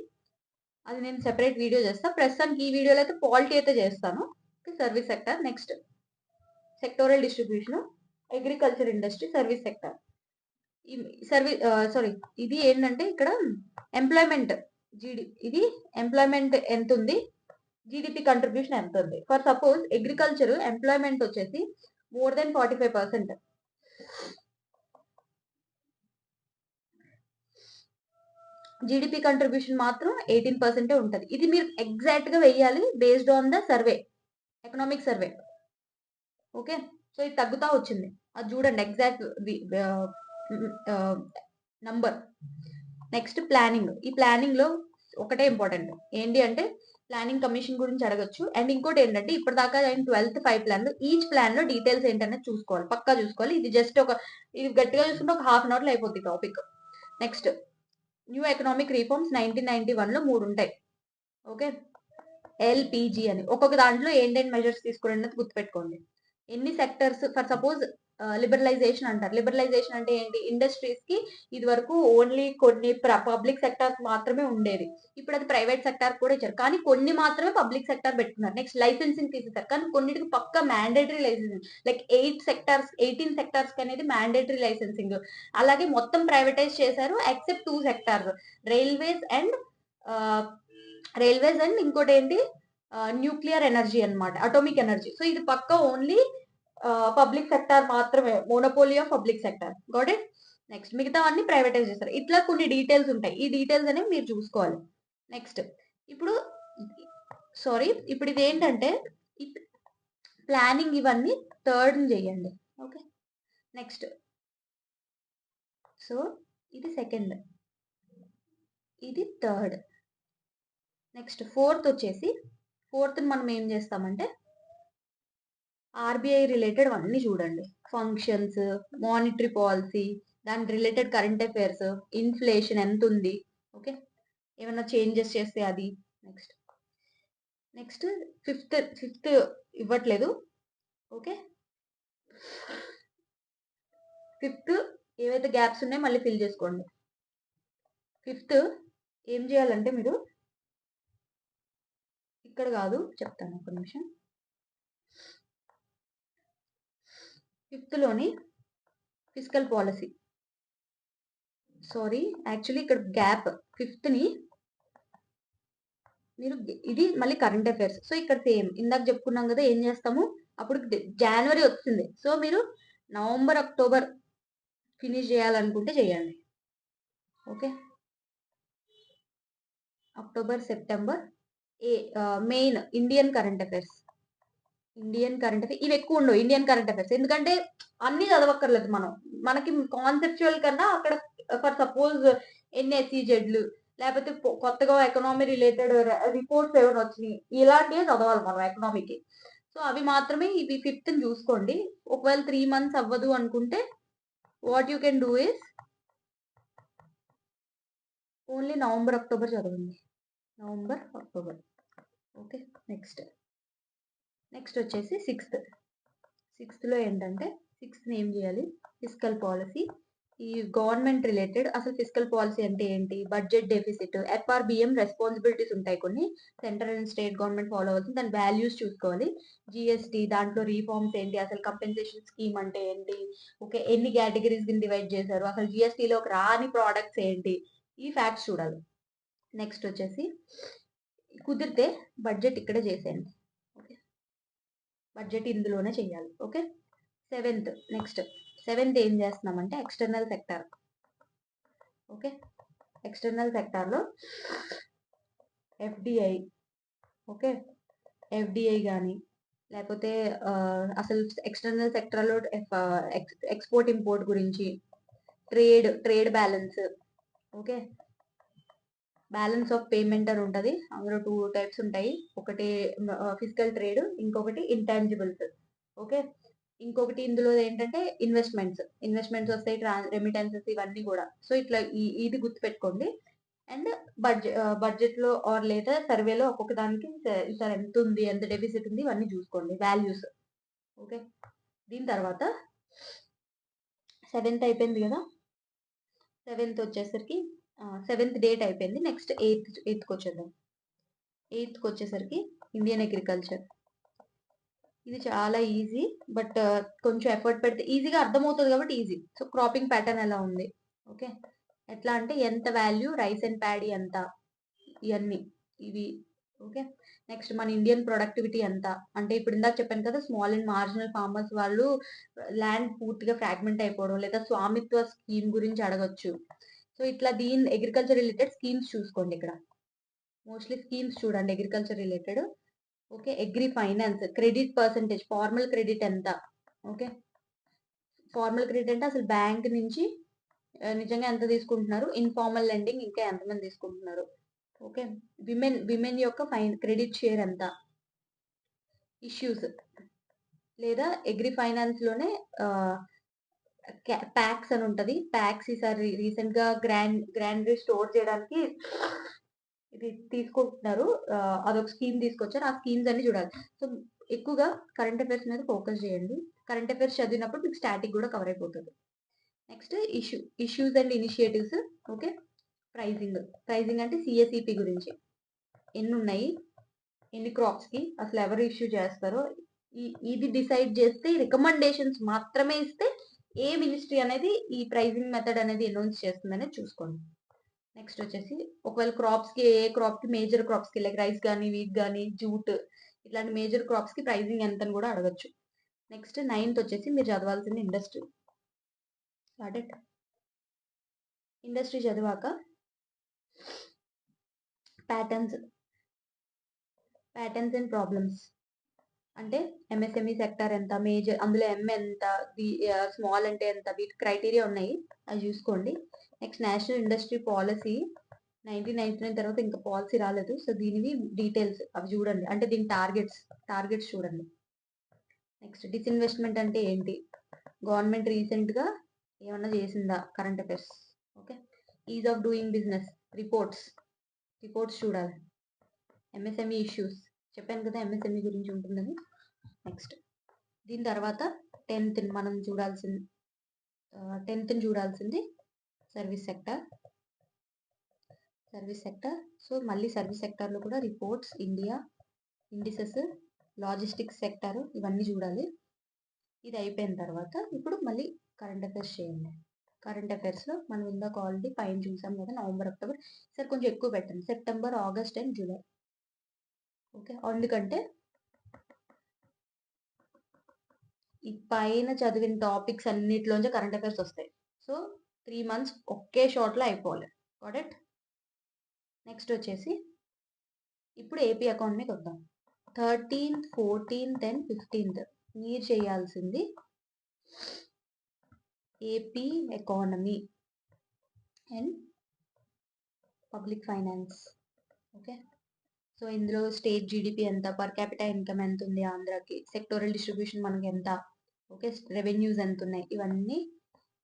అది నేను సెపరేట్ వీడియో చేస్తాను. ప్రస్తుతానికి ఈ వీడియోలో అయితే పాలిటీ అయితే చేస్తాను. Service sector, next sectoral distribution, agriculture industry, service sector. ఇది ఏంటంటే ఇక్కడ ఎంప్లాయ్మెంట్ ఇది ఎంప్లాయ్మెంట్ ఎంత ఉంది, జీడిపి కంట్రిబ్యూషన్ ఎంత ఉంది. ఫర్ సపోజ్ అగ్రికల్చర్ ఎంప్లాయ్మెంట్ వచ్చేసి మోర్ దెన్ 45%. జీడిపి కంట్రిబ్యూషన్ మాత్రం 18% ఉంటుంది. ఇది మీరు ఎగ్జాక్ట్ గా వెయ్యాలి based on the survey, economic survey, okay. So ఇది తగ్గుతా వచ్చింది, అది చూడండి ఎగ్జాక్ట్ నంబర్. Next planning. ఈ ప్లానింగ్ లో ఒకటే ఇంపార్టెంట్ ఏంటి అంటే ప్లానింగ్ కమిషన్ గురించి అడగచ్చు. అండ్ ఇంకోటి ఏంటంటే ఇప్పటిదాకా ఆయన 12th 5 ప్లాన్లు, ఈచ్ ప్లాన్ లో డీటెయిల్స్ ఏంటనేది చూసుకోవాలి, పక్కా చూసుకోవాలి. ఇది జస్ట్ ఇది గట్టిగా చూసుకుంటే ఒక హాఫ్ అన్ అవర్ లో అయిపోతుంది topic. Next new economic reforms 1991 లో 3 ఉంటాయి, ఓకే. ఎల్పిజి అని ఒక్కొక్క దాంట్లో ఏంటంటే మెజర్స్ తీసుకోండి గుర్తుపెట్టుకోండి. ఎన్ని సెక్టర్స్, ఫర్ సపోజ్ లిబరలైజేషన్ అంటారు. లిబరలైజేషన్ అంటే ఏంటి, ఇండస్ట్రీస్ కి ఇది వరకు ఓన్లీ కొన్ని పబ్లిక్ సెక్టార్స్ మాత్రమే ఉండేది, ఇప్పుడు అది ప్రైవేట్ సెక్టార్ కూడా ఇచ్చారు, కానీ కొన్ని మాత్రమే పబ్లిక్ సెక్టార్ పెట్టుకున్నారు. నెక్స్ట్ లైసెన్సింగ్ తీసేసారు, కానీ కొన్నిటికి పక్క మ్యాండేటరీ లైసెన్సింగ్, లైక్ 18 సెక్టార్స్ అనేది మ్యాండేటరీ లైసెన్సింగ్. అలాగే మొత్తం ప్రైవేటైజ్ చేశారు ఎక్సెప్ట్ 2 సెక్టార్స్, రైల్వేస్ అండ్ ఇంకోటి ఏంటి న్యూక్లియర్ ఎనర్జీ అన్నమాట, అటోమిక్ ఎనర్జీ. సో ఇది పక్క ఓన్లీ పబ్లిక్ సెక్టార్ మాత్రమే, monopoly of public sector, got it. Next మిగతా అన్ని ప్రైవేటైజ్ చేస్తారు. ఇట్లా కొన్ని డీటెయిల్స్ ఉంటాయి, ఈ డీటెయిల్స్ అనేవి మీరు చూసుకోవాలి. నెక్స్ట్ ఇప్పుడు ఇది ఏంటంటే ప్లానింగ్ ఇవన్నీ థర్డ్ చేయండి, ఓకే. నెక్స్ట్ సో ఇది సెకండ్, ఇది థర్డ్. నెక్స్ట్ ఫోర్త్ వచ్చేసి, మనం ఏం చేస్తామంటే ఆర్బీఐ రిలేటెడ్ అన్ని చూడండి, ఫంక్షన్స్, మానిటరీ పాలసీ, దాని రిలేటెడ్ కరెంట్ అఫైర్స్, ఇన్ఫ్లేషన్ ఎంత ఉంది, ఓకే, ఏమైనా చేంజెస్ చేస్తే అది. నెక్స్ట్ ఫిఫ్త్ ఇవ్వట్లేదు, ఓకే. ఫిఫ్త్ ఏవైతే గ్యాప్స్ ఉన్నాయో మళ్ళీ ఫిల్ చేసుకోండి. ఫిఫ్త్ ఏం చేయాలంటే మీరు ఇక్కడ కాదు, చెప్తాను ఒక నిమిషం. ఫిఫ్త్లోని ఫిజికల్ పాలసీ, యాక్చువల్లీ ఇక్కడ గ్యాప్, ఫిఫ్త్ని మీరు ఇది మళ్ళీ కరెంట్ అఫైర్స్. సో ఇక్కడ సేమ్ ఇందాక చెప్పుకున్నాం కదా, ఏం చేస్తాము అప్పుడు జనవరి వచ్చింది, సో మీరు నవంబర్ అక్టోబర్ ఫినిష్ చేయాలనుకుంటే చేయండి, okay. October September main Indian current affairs ఇవి ఎక్కువ ఉండవు, ఇండియన్ కరెంట్ అఫైర్స్, ఎందుకంటే అన్ని చదవక్కర్లేదు మనకి కాన్సెప్చువల్ కన్నా అక్కడ ఫర్ సపోజ్ ఎన్ఎస్ఈజెడ్లు లేకపోతే కొత్తగా ఎకనామీ రిలేటెడ్ రిపోర్ట్స్ ఏమైనా వచ్చినాయి, ఇలాంటివే చదవాలి మనం ఎకనామీకి. సో అవి మాత్రమే, ఇవి ఫిఫ్త్ చూసుకోండి. ఒకవేళ 3 months అవ్వదు అనుకుంటే what you can do is only November October చదవండి, నవంబర్ అక్టోబర్, ఓకే. నెక్స్ట్ వచ్చేసి సిక్స్త్లో ఏంటంటే సిక్స్త్ ఏం చేయాలి, ఫిజికల్ పాలసీ. ఈ గవర్నమెంట్ రిలేటెడ్ అసలు ఫిజికల్ పాలసీ అంటే ఏంటి, బడ్జెట్ డెఫిసిట్, ఎఫ్ఆర్బిఎం రెస్పాన్సిబిలిటీస్ ఉంటాయి కొన్ని, central and state government follow అవ్వాల్సింది, దాని వాల్యూస్ చూసుకోవాలి. జిఎస్టీ దాంట్లో రీఫార్మ్స్ ఏంటి, అసలు కంపెన్సేషన్ స్కీమ్ అంటే ఏంటి, ఓకే, ఎన్ని కేటగిరీస్ కింద డివైడ్ చేశారు, అసలు జిఎస్టీలోకి రాని ప్రోడక్ట్స్ ఏంటి, ఈ ఫ్యాక్ట్స్ చూడాలి. నెక్స్ట్ వచ్చేసి కుదిరితే బడ్జెట్ ఇక్కడే చేసేయండి, ఓకే, బడ్జెట్ ఇందులోనే చేయాలి, ఓకే. సెవెంత్ ఏం చేస్తున్నామంటే ఎక్స్టర్నల్ సెక్టార్, ఓకే. ఎక్స్టర్నల్ సెక్టార్లో ఎఫ్డిఐ, ఓకే, ఎఫ్డిఐ కానీ లేకపోతే అసలు ఎక్స్టర్నల్ సెక్టార్లో ఎక్స్పోర్ట్ ఇంపోర్ట్ గురించి, trade balance, okay, balance of payment అని ఉంటుంది, అందులో 2 types ఉంటాయి, ఒకటి ఫిజికల్ ట్రేడ్, ఇంకొకటి ఇంటాంజిబుల్స్, ఓకే. ఇంకొకటి ఇందులో ఏంటంటే ఇన్వెస్ట్మెంట్స్ వస్తాయి, రెమిటెన్సెస్ ఇవన్నీ కూడా. సో ఇట్లా ఇది గుర్తుపెట్టుకోండి. అండ్ బడ్జెట్లో ఆర్ లేదా సర్వేలో ఒక్కొక్క దానికి సార్ ఎంత ఉంది, ఎంత డెఫిసిట్ ఉంది, ఇవన్నీ చూసుకోండి వాల్యూస్. ఓకే, దీని తర్వాత 7th అయిపోయింది కదా. 7th వచ్చేసరికి 7th డేట్ అయిపోయింది. నెక్స్ట్ 8th వచ్చేద్దాం. 8th వచ్చేసరికి ఇండియన్ అగ్రికల్చర్. ఇది చాలా ఈజీ, బట్ కొంచెం ఎఫర్ట్ పెడితే ఈజీగా అర్థమవుతుంది కాబట్టి ఈజీ. సో క్రాపింగ్ ప్యాటర్న్ ఎలా ఉంది, ఓకే, ఎట్లా అంటే ఎంత వాల్యూ, రైస్ అండ్ ప్యాడీ ఎంత, ఇవన్నీ ఇవి. ఓకే, నెక్స్ట్ మన ఇండియన్ ప్రొడక్టివిటీ ఎంత, అంటే ఇప్పుడు ఇందాక చెప్పాను కదా, స్మాల్ అండ్ మార్జినల్ ఫార్మర్స్ వాళ్ళు ల్యాండ్ పూర్తిగా ఫ్రాగ్మెంట్ అయిపోవడం, లేదా స్వామిత్వ స్కీమ్ గురించి అడగొచ్చు. సో ఇట్లా దీని అగ్రికల్చర్ రిలేటెడ్ స్కీమ్స్ చూసుకోండి. ఇక్కడ మోస్ట్లీ స్కీమ్స్ చూడండి agriculture related. Okay, agri finance credit percentage, formal credit ఎంత. ఓకే, ఫార్మల్ క్రెడిట్ అంటే అసలు బ్యాంక్ నుంచి నిజంగా ఎంత తీసుకుంటున్నారు, ఇన్ఫార్మల్ లెండింగ్ ఇంకా ఎంతమంది తీసుకుంటున్నారు. ఓకే, విమెన్ యొక్క క్రెడిట్ షేర్ ఎంత. ఇష్యూస్ లేదా అగ్రి ఫైనాన్స్ లోనే ప్యాక్స్ అని ఉంటది. ప్యాక్స్ ఈసారి రీసెంట్ గా గ్రాండరీ స్టోర్ చేయడానికి ఇది తీసుకుంటున్నారు. అదొక స్కీమ్ తీసుకొచ్చారు. ఆ స్కీమ్స్ అన్ని చూడాలి. సో ఎక్కువగా కరెంట్ అఫైర్స్ మీద ఫోకస్ చేయండి. కరెంట్ అఫైర్స్ చదివినప్పుడు మీకు స్టాటిక్ కూడా కవర్ అయిపోతుంది. Next issues and initiatives. Okay, ప్రైజింగ్ అంటే సిఎస్ఈపి గురించి ఎన్ని ఉన్నాయి, ఎన్ని క్రాప్స్ కి అసలు ఎవరు ఇష్యూ చేస్తారో ఇది డిసైడ్ చేస్తే, రికమెండేషన్స్ మాత్రమే ఇస్తే ఏ మినిస్ట్రీ అనేది ఈ ప్రైజింగ్ మెథడ్ అనేది అనౌన్స్ చేస్తుంది అనేది చూసుకోండి. నెక్స్ట్ వచ్చేసి ఒకవేళ క్రాప్స్ కి, ఏ క్రాప్ కి, మేజర్ క్రాప్స్ కి లైక్ రైస్ కానీ, వీట్ కానీ, జూట్ ఇట్లాంటి మేజర్ క్రాప్స్ కి ప్రైజింగ్ ఎంత అని కూడా అడగచ్చు. నెక్స్ట్ 9th వచ్చేసి మీరు చదవాల్సింది ఇండస్ట్రీ. ఇండస్ట్రీ చదివాక ప్యాటర్న్స్ అండ్ ప్రాబ్లమ్స్ అంటే ఎంఎస్ఎంఈ సెక్టర్ ఎంత, మేజర్ అందులో ఎం ఎంత, స్మాల్ అంటే ఎంత, వీటి క్రైటీరియా ఉన్నాయి, అవి చూసుకోండి. నెక్స్ట్ నేషనల్ ఇండస్ట్రీ పాలసీ 1999 తర్వాత ఇంకా పాలసీ రాలేదు. సో దీనివి డీటెయిల్స్ అవి చూడండి, అంటే దీని టార్గెట్స్ చూడండి. నెక్స్ట్ డిస్ఇన్వెస్ట్మెంట్ అంటే ఏంటి, గవర్నమెంట్ రీసెంట్ గా ఏమన్నా చేసిందా, current affairs. Okay, is of doing business reports చూడాలి. ఎంఎస్ఎంఈ ఇష్యూస్ చెప్పాను కదా, ఎంఎస్ఎంఈ గురించి ఉంటుందని. నెక్స్ట్ దీని తర్వాత 10th మనం చూడాల్సింది సర్వీస్ సెక్టర్. సో మళ్ళీ సర్వీస్ సెక్టార్లో కూడా రిపోర్ట్స్, ఇండిసెస్, లాజిస్టిక్స్ సెక్టార్ ఇవన్నీ చూడాలి. ఇది అయిపోయిన తర్వాత ఇప్పుడు మళ్ళీ కరెంట్ అఫైర్స్ చేయండి. కరెంట్ అఫైర్స్లో మనం ఇందాక ఆల్రెడీ పైన చూసాం కదా, నవంబర్, అక్టోబర్. సార్ కొంచెం ఎక్కువ పెట్టండి, September, August and July. Okay, ఎందుకంటే ఈ పైన చదివిన టాపిక్స్ అన్నిటిలోంచి కరెంట్ అఫైర్స్ వస్తాయి. సో 3 months ఒకే షార్ట్లో అయిపోవాలి. Got it. నెక్స్ట్ వచ్చేసి ఇప్పుడు ఏపీ ఎకానమీకి వద్దాం. 13th, 14th అండ్ 15th మీరు చేయాల్సింది AP economy and public finance. Okay, so ఇందులో స్టేట్ జీడిపి ఎంత, పర్ క్యాపిటల్ ఇన్కమ్ ఎంత ఉంది ఆంధ్రాకి, సెక్టోరల్ డిస్ట్రిబ్యూషన్ మనకి ఎంత, ఓకే, రెవెన్యూస్ ఎంత ఉన్నాయి, ఇవన్నీ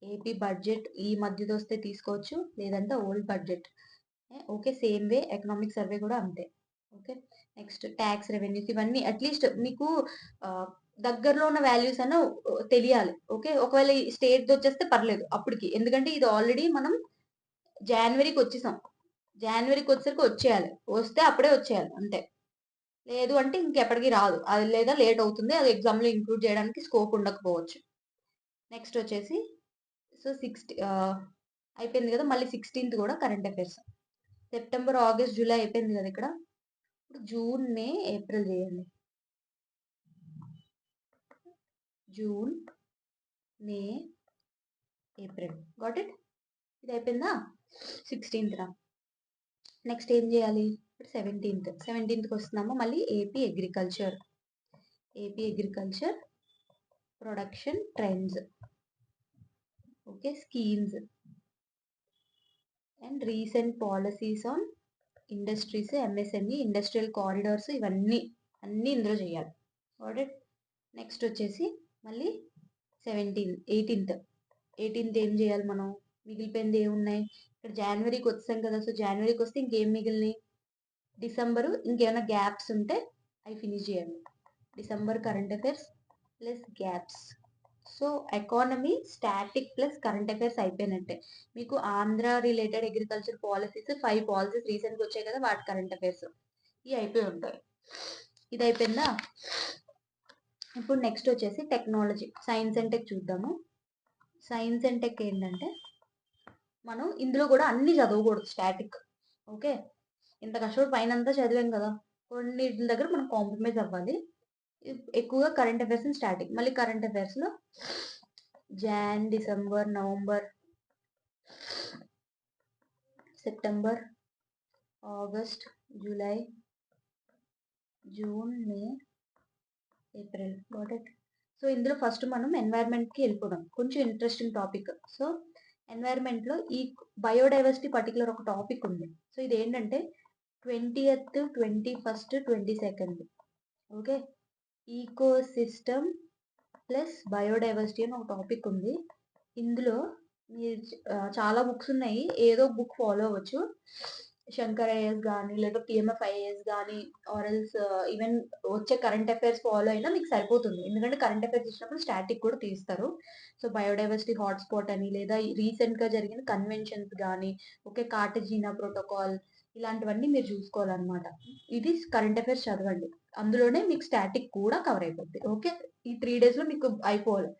ఏపీ బడ్జెట్ ఈ మధ్యలో వస్తే తీసుకోవచ్చు, లేదంటే old budget. Okay, same way economic survey కూడా అంతే. ఓకే, నెక్స్ట్ ట్యాక్స్, రెవెన్యూస్ ఇవన్నీ అట్లీస్ట్ మీకు దగ్గరలో ఉన్న వాల్యూస్ అన్న తెలియాలి. ఓకే, ఒకవేళ స్టేట్ వచ్చేస్తే పర్లేదు అప్పటికి, ఎందుకంటే ఇది ఆల్రెడీ మనం జనవరికి వచ్చేసరికి వచ్చేయాలి. వస్తే అప్పుడే వచ్చేయాలి అంతే, లేదు అంటే ఇంకెప్పటికీ రాదు అది, లేదా లేట్ అవుతుంది, అది ఎగ్జామ్లో ఇంక్లూడ్ చేయడానికి స్కోప్ ఉండకపోవచ్చు. నెక్స్ట్ వచ్చేసి సో 60 అయిపోయింది కదా, మళ్ళీ 16th కూడా current affairs. September, August, July అయిపోయింది కదా. ఇక్కడ ఇప్పుడు జూన్, మే, ఏప్రిల్ చేయండి. June, May, April. Got it. ఇది అయిపోయిందా. 16th రా. నెక్స్ట్ ఏం చేయాలి, ఇప్పుడు 17th వస్తున్నాము. మళ్ళీ AP agriculture production trends. Okay, schemes and recent policies on industries, MSME, industrial corridors, ఇవన్నీ ఇందులో చేయాలి. Got it. నెక్స్ట్ వచ్చేసి మళ్ళీ 18th ఏం చేయాలి మనం, మిగిలిపోయింది ఏమున్నాయి? ఇక్కడ జనవరికి వచ్చాం కదా, సో జనవరికి వస్తే ఇంకేం మిగిలినాయి? డిసెంబరు, ఇంకేమైనా గ్యాప్స్ ఉంటే అవి ఫినిష్ చేయండి. December current affairs plus gaps. So economy, static plus current affairs అయిపోయినట్టే. మీకు Andhra related agriculture policies 5 policies రీసెంట్గా వచ్చాయి కదా, వాటి కరెంట్ అఫైర్స్ ఇవి అయిపోయి ఉంటాయి. ఇది అయిపోయిందా? ఇప్పుడు నెక్స్ట్ వచ్చేసి టెక్నాలజీ, సైన్స్ అండ్ టెక్ చూద్దాము. సైన్స్ అండ్ టెక్ ఏంటంటే మనం ఇందులో కూడా అన్ని చదవకూడదు స్టాటిక్. ఓకే, ఇంత కష్టపడి పైన అంతా చదివాం కదా, కొన్నిటి దగ్గర మనం కాంప్రమైజ్ అవ్వాలి. ఎక్కువగా కరెంట్ అఫైర్స్ అండ్ స్టాటిక్. మళ్ళీ కరెంట్ అఫైర్స్లో Jan, December, November, September, August, July, June, May, April. Got it? So ఇందులో ఫస్ట్ మనం ఎన్వైర్న్మెంట్కి వెళ్ళిపోదాం, కొంచెం ఇంట్రెస్టింగ్ టాపిక్. సో ఎన్వైర్న్మెంట్లో ఈ బయోడైవర్సిటీ పర్టికులర్ ఒక టాపిక్ ఉంది. సో ఇది ఏంటంటే 20th, 21st, 22nd. Okay, eco system plus biodiversity అని ఒక టాపిక్ ఉంది. ఇందులో మీరు చాలా బుక్స్ ఉన్నాయి, ఏదో బుక్ ఫాలో అవ్వచ్చు. శంకర్ ఐఏఎస్ కానీ, లేదా పిఎంఎఫ్ ఐఏఎస్ కానీ, ఆర్ఎల్స్ ఈవెన్ వచ్చే కరెంట్ అఫైర్స్ ఫాలో అయినా మీకు సరిపోతుంది. ఎందుకంటే కరెంట్ అఫైర్స్ ఇచ్చినప్పుడు స్టాటిక్ కూడా తీస్తారు. సో బయోడైవర్సిటీ హాట్స్పాట్ అని, లేదా రీసెంట్గా జరిగిన కన్వెన్షన్స్ కానీ, ఓకే, కార్టజీనా ప్రోటోకాల్, ఇలాంటివన్నీ మీరు చూసుకోవాలన్నమాట. ఇది కరెంట్ అఫైర్స్ చదవండి, అందులోనే మీకు స్టాటిక్ కూడా కవర్ అయిపోద్ది. ఓకే, ఈ 3 డేస్లో మీకు అయిపోవాలి.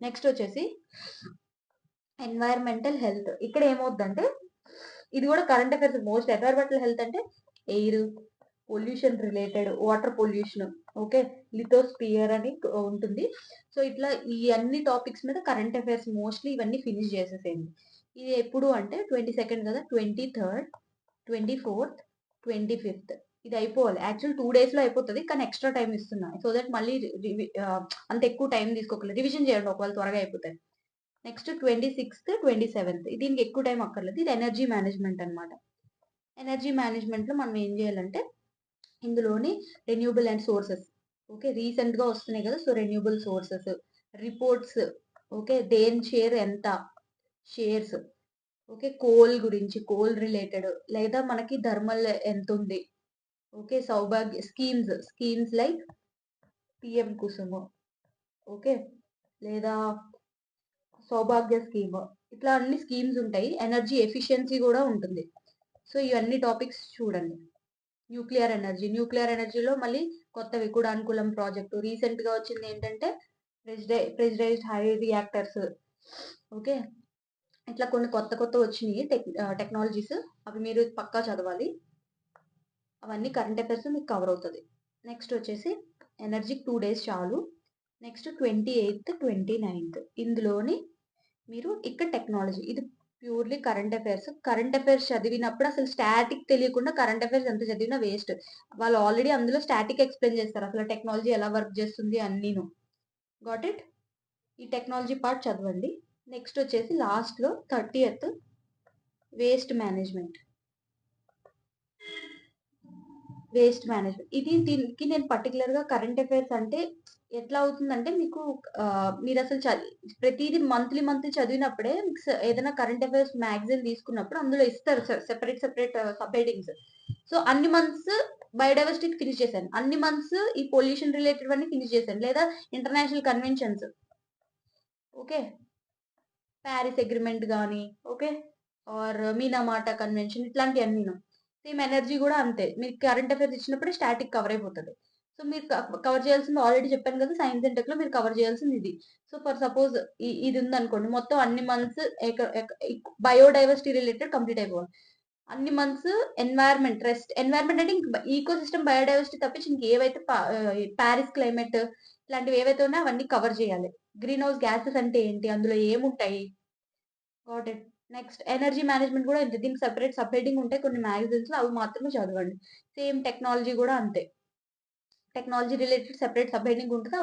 నెక్స్ట్ వచ్చేసి ఎన్వైరన్మెంటల్ హెల్త్. ఇక్కడ ఏమవుద్దంటే ఇది కూడా current affairs most. Environmental health అంటే air pollution related, water pollution, okay, lithosphere అని ఉంటుంది. సో ఇట్లా ఈ అన్ని టాపిక్స్ మీద కరెంట్ అఫైర్స్ మోస్ట్లీ ఇవన్నీ ఫినిష్ చేసేసేయండి. ఇది ఎప్పుడు అంటే 22nd కదా, 23rd, 24th, 25th ఇది అయిపోవాలి. యాక్చువల్ 2 డేస్లో అయిపోతుంది, కానీ ఎక్స్ట్రా టైం ఇస్తున్నా సో దట్ మళ్ళీ అంత ఎక్కువ టైం తీసుకోకలేదు, రివిజన్ చేయండి ఒకవేళ త్వరగా అయిపోతాయి. నెక్స్ట్ 26th, 27th దీనికి ఎక్కువ టైం అక్కర్లేదు. ఇది ఎనర్జీ మేనేజ్మెంట్ అనమాట. ఎనర్జీ మేనేజ్మెంట్లో మనం ఏం చేయాలంటే ఇందులోని రెన్యూబుల్ అండ్ సోర్సెస్, ఓకే, రీసెంట్గా వస్తున్నాయి కదా, so renewable sources reports, okay, దేని షేర్ ఎంత, షేర్స్, ఓకే, కోల్ గురించి, కోల్ రిలేటెడ్, లేదా మనకి థర్మల్ ఎంత ఉంది, okay, Saubhagya schemes like PM Kusum, okay, లేదా సౌభాగ్య స్కీమ్, ఇట్లా అన్ని స్కీమ్స్ ఉంటాయి. ఎనర్జీ ఎఫిషియన్సీ కూడా ఉంటుంది. సో ఇవన్నీ టాపిక్స్ చూడండి. న్యూక్లియర్ ఎనర్జీలో మళ్ళీ కొత్తవి కూడా అనుకూలం ప్రాజెక్టు రీసెంట్గా వచ్చింది ఏంటంటే ప్రెజరైజ్డ్ హై రియాక్టర్స్, ఓకే, ఇట్లా కొన్ని కొత్త వచ్చినాయి టెక్నాలజీస్, అవి మీరు పక్కా చదవాలి. అవన్నీ కరెంట్ అఫైర్స్ మీకు కవర్ అవుతుంది. నెక్స్ట్ వచ్చేసి ఎనర్జీకి 2 డేస్ చాలు. నెక్స్ట్ 28th, 29th ఇందులోని మీరు ఇక్కడ టెక్నాలజీ, ఇది ప్యూర్లీ కరెంట్ అఫైర్స్ చదివినప్పుడు అసలు స్టాటిక్ తెలియకుండా కరెంట్ అఫైర్స్ ఎంత చదివినా వేస్ట్. వాళ్ళు ఆల్రెడీ అందులో స్టాటిక్ ఎక్స్ప్లెయిన్ చేస్తారు, అసలు టెక్నాలజీ ఎలా వర్క్ చేస్తుంది అన్నీను. Got it? ఈ టెక్నాలజీ పార్ట్ చదవండి. నెక్స్ట్ వచ్చేసి లాస్ట్లో 30th వేస్ట్ మేనేజ్మెంట్. ఇది దీనికి నేను పర్టికులర్గా కరెంట్ అఫైర్స్ అంటే ఎట్లా అవుతుందంటే మీకు మీరు అసలు ప్రతిదీ మంత్లీ చదివినప్పుడే ఏదైనా కరెంట్ అఫైర్స్ మ్యాగజైన్ తీసుకున్నప్పుడు అందులో ఇస్తారు సెపరేట్ సబ్ హెడింగ్స్. సో అన్ని మంత్స్ బయోడైవర్సిటీ ఫినిష్ చేశాను, అన్ని మంత్స్ ఈ పొల్యూషన్ రిలేటెడ్ అన్ని ఫినిష్ చేశాను, లేదా international conventions, okay, Paris agreement కానీ, ఓకే, ఆర్ మీనామాటా కన్వెన్షన్, ఇట్లాంటివన్నీ. సేమ్ ఎనర్జీ కూడా అంతే, మీకు కరెంట్ అఫైర్స్ ఇచ్చినప్పుడు స్టాటిక్ కవర్ అయిపోతుంది. సో మీరు కవర్ చేయాల్సింది ఆల్రెడీ చెప్పాను కదా, సైన్స్ అండ్ టెక్లో మీరు కవర్ చేయాల్సింది ఇది. సో ఫర్ సపోజ్ ఇది ఉందనుకోండి, మొత్తం అన్ని మంత్స్ బయోడైవర్సిటీ రిలేటెడ్ కంప్లీట్ అయిపోవాలి. అన్ని మంత్స్ ఎన్వైర్న్మెంట్ అంటే ఈకో సిస్టమ్ బయోడైవర్సిటీ తప్పించి ఇంకేవైతే ప్యారిస్ క్లైమేట్ ఇలాంటివి ఏవైతే ఉన్నాయో అవన్నీ కవర్ చేయాలి. గ్రీన్ హౌస్ గ్యాసెస్ అంటే ఏంటి, అందులో ఏముంటాయి. Got it? Next energy management కూడా ఇంతే, దీనికి సెపరేట్ సబ్ హెడింగ్ ఉంటాయి కొన్ని మ్యాగజైన్స్, అవి మాత్రమే చదవండి. సేమ్ టెక్నాలజీ కూడా అంతే, technology related separate sub heading ఉంటుంది,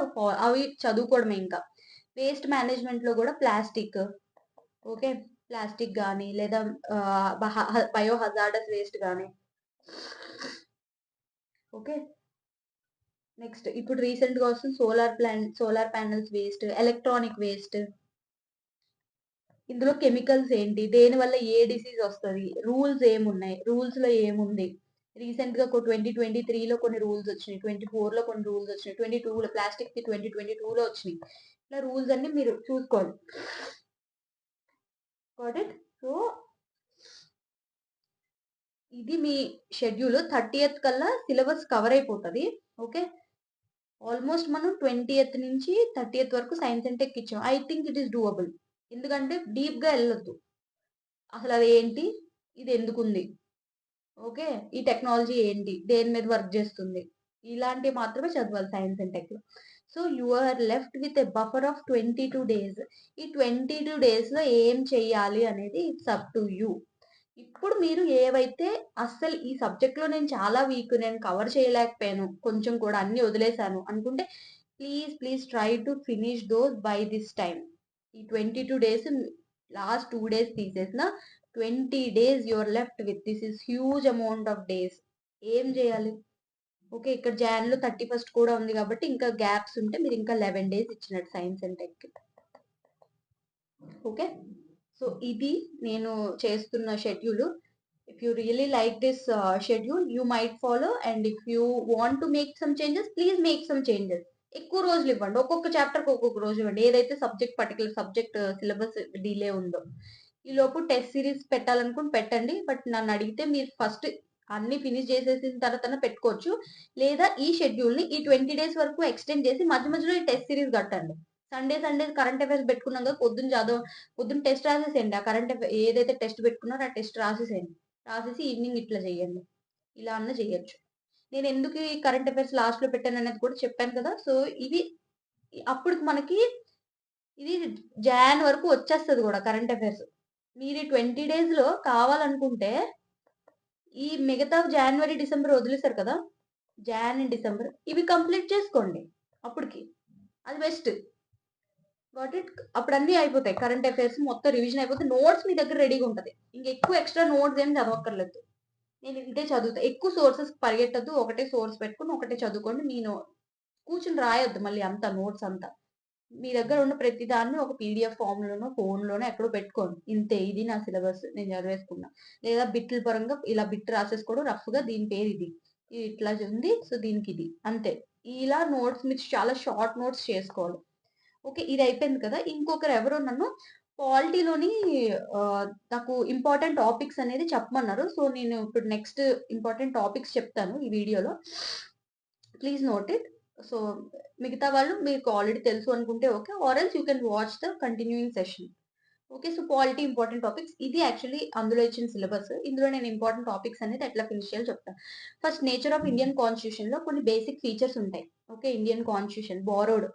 అవి చదువుకోవడమే. ఇంకా వేస్ట్ మేనేజ్మెంట్లో కూడా ప్లాస్టిక్, ఓకే, ప్లాస్టిక్ కానీ, లేదా బయో హజార్డస్ వేస్ట్ కానీ, ఓకే. నెక్స్ట్ ఇప్పుడు రీసెంట్గా వస్తుంది solar panels waste, electronic waste, ఇందులో కెమికల్స్ ఏంటి, దేని వల్ల ఏ డిసీజ్ వస్తుంది, రూల్స్ ఏమున్నాయి, రూల్స్ లో ఏముంది. రీసెంట్ గా 2023లో కొన్ని రూల్స్ వచ్చినాయి, 24లో కొన్ని రూల్స్ వచ్చినాయి, 22లో ప్లాస్టిక్ కి 2022లో వచ్చినాయి. ఇట్లా రూల్స్ అన్ని మీరు చూసుకోవాలి. Got it. సో ఇది మీ షెడ్యూల్. 30th కల్లా సిలబస్ కవర్ అయిపోతుంది. ఓకే, ఆల్మోస్ట్ మనం 20th నుంచి 30th వరకు సైన్స్ అండ్ టెక్ ఇచ్చాం. I think it is doable. ఎందుకంటే డీప్ గా వెళ్ళొద్దు. అసలు అది ఏంటి, ఇది ఎందుకుంది, ఓకే, ఈ టెక్నాలజీ ఏంటి, దేని మీద వర్క్ చేస్తుంది, ఇలాంటివి మాత్రమే చదవాలి సైన్స్ అండ్ టెక్ లో. So you are left with a buffer of 22 days. ఈ 22 days లో ఏం చెయ్యాలి అనేది ఇట్స్ అప్ టు యూ. ఇప్పుడు మీరు ఏవైతే అస్సలు ఈ సబ్జెక్ట్ లో నేను చాలా వీక్, నేను కవర్ చేయలేకపోయాను, కొంచెం కూడా అన్ని వదిలేశాను అనుకుంటే please try to finish those by this time. ఈ 22 days లాస్ట్ 2 days తీసేసిన 20 days your left with. This is huge amount of days. ఏం చేయాలి, ఓకే, ఇక్కడ జాన్ లో 31st కూడా ఉంది కాబట్టి ఇంకా గ్యాప్స్ ఉంటే మీరు ఇంకా 11 days ఇచ్చినట్టు science and tech. Okay, so ఇది నేను చేస్తున్న schedule. If you really like this schedule you might follow, and if you want to make some changes please make some changes. ఎక్కువ రోజులు ఇవ్వండి, ఒక్కొక్క చాప్టర్కి ఒక్కొక్క రోజు ఇవ్వండి. ఏదైతే పర్టికులర్ సబ్జెక్ట్ సిలబస్ డిలే ఉందో ఈ లోపు టెస్ట్ సిరీస్ పెట్టాలనుకుని పెట్టండి. బట్ నన్ను అడిగితే మీరు ఫస్ట్ అన్ని ఫినిష్ చేసేసిన తర్వాత పెట్టుకోవచ్చు, లేదా ఈ షెడ్యూల్ ని ఈ 20 days వరకు ఎక్స్టెండ్ చేసి మధ్య మధ్యలో ఈ టెస్ట్ సిరీస్ కట్టండి. సండే కరెంట్ అఫైర్స్ పెట్టుకున్నాక పొద్దున్న టెస్ట్ రాసేసేయండి. ఆ కరెంట్ అఫైర్ ఏదైతే టెస్ట్ పెట్టుకున్నారో ఆ టెస్ట్ రాసేసేయండి. రాసేసి ఈవినింగ్ ఇట్లా చేయండి. ఇలా అన్న చేయొచ్చు. నేను ఎందుకు ఈ కరెంట్ అఫైర్స్ లాస్ట్ లో పెట్టాను అనేది కూడా చెప్పాను కదా. సో ఇది అప్పుడు మనకి ఇది జాన్ వరకు వచ్చేస్తుంది కూడా కరెంట్ అఫైర్స్. మీరు 20 days లో కావాలనుకుంటే ఈ మిగతా జనవరి డిసెంబర్ వదిలేశారు కదా, జాన్ అండ్ డిసెంబర్ ఇవి కంప్లీట్ చేసుకోండి. అప్పటికి అది బెస్ట్. Got it. అప్పుడు అన్ని అయిపోతాయి, కరెంట్ అఫైర్స్ మొత్తం రివిజన్ అయిపోతే నోట్స్ మీ దగ్గర రెడీగా ఉంటుంది. ఇంకెక్కువ ఎక్స్ట్రా నోట్స్ ఏం చదవక్కర్లేదు. నేను ఇదే చదువుతా. ఎక్కువ సోర్సెస్ పరిగెట్టద్దు, ఒకటే సోర్స్ పెట్టుకుని ఒకటే చదువుకోండి. మీ కూర్చుని రాయొద్దు మళ్ళీ అంతా నోట్స్ అంతా. మీ దగ్గర ఉన్న ప్రతి దాన్ని ఒక పీడిఎఫ్ ఫామ్ లోనో ఫోన్ లోనో ఎక్కడో పెట్టుకోండి. ఇంతే, ఇది నా సిలబస్, నేను చదివేసుకున్నా. లేదా బిట్ల పరంగా ఇలా బిట్ రాసేసుకోవడం రఫ్ గా, దీని పేరు ఇది ఇట్లా ఉంది, సో దీనికి ఇది అంతే. ఇలా నోట్స్ మీరు చాలా షార్ట్ నోట్స్ చేసుకోవాలి. ఓకే, ఇది అయిపోయింది కదా. ఇంకొకరు ఎవరో నన్ను పాలిటీలోని నాకు ఇంపార్టెంట్ టాపిక్స్ అనేది చెప్పమన్నారు. సో నేను ఇప్పుడు నెక్స్ట్ ఇంపార్టెంట్ టాపిక్స్ చెప్తాను ఈ వీడియోలో. Please note it. సో మిగతా వాళ్ళు మీకు ఆల్రెడీ తెలుసు అనుకుంటే okay, or else you can watch the continuing session. Okay, so polity important topics ఇది యాక్చువల్లీ అందులో ఇచ్చిన సిలబస్. ఇందులో నేను ఇంపార్టెంట్ టాపిక్స్ అనేది ఎట్లా ఫినిష్ చేయాలో చెప్తాను. First, nature of Indian constitution లో కొన్ని బేసిక్ ఫీచర్స్ ఉంటాయి. ఓకే, ఇండియన్ కాన్స్టిట్యూషన్ బారోడ్,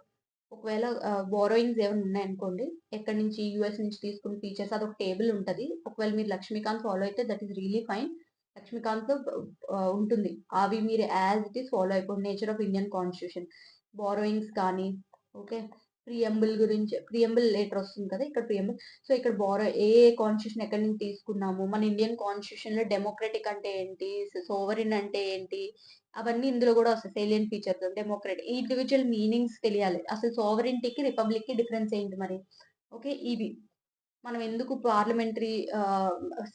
ఒకవేళ బారోయింగ్స్ ఏమైనా ఉన్నాయనుకోండి, ఎక్కడి నుంచి యూఎస్ నుంచి తీసుకున్న ఫీచర్స్, అదొక టేబుల్ ఉంటుంది. ఒకవేళ మీరు లక్ష్మీకాంత్ ఫాలో అయితే that is really fine. Laxmikanth లో ఉంటుంది, అవి మీరు యాజ్ ఇట్ ఈస్ ఫాలో అయిపోండి. Nature of Indian constitution, borrowings కానీ, ఓకే, ప్రియంబుల్ గురించి, ప్రియంబుల్ లేటర్ వస్తుంది కదా ఇక్కడ ప్రియంబుల్. సో ఇక్కడ ఏ కాన్స్టిట్యూషన్ ఎక్కడి నుంచి తీసుకున్నాము, మన ఇండియన్ కాన్స్టిట్యూషన్ లో డెమోక్రటిక్ అంటే ఏంటి, సోవరిన్ అంటే ఏంటి, అవన్నీ ఇందులో కూడా వస్తాయి. Salient features, democratic, individual meanings తెలియాలి. అసలు సోవరిన్టీకి రిపబ్లిక్ కి డిఫరెన్స్ ఏంటి మరి. ఓకే, ఇవి మనం ఎందుకు పార్లమెంటరీ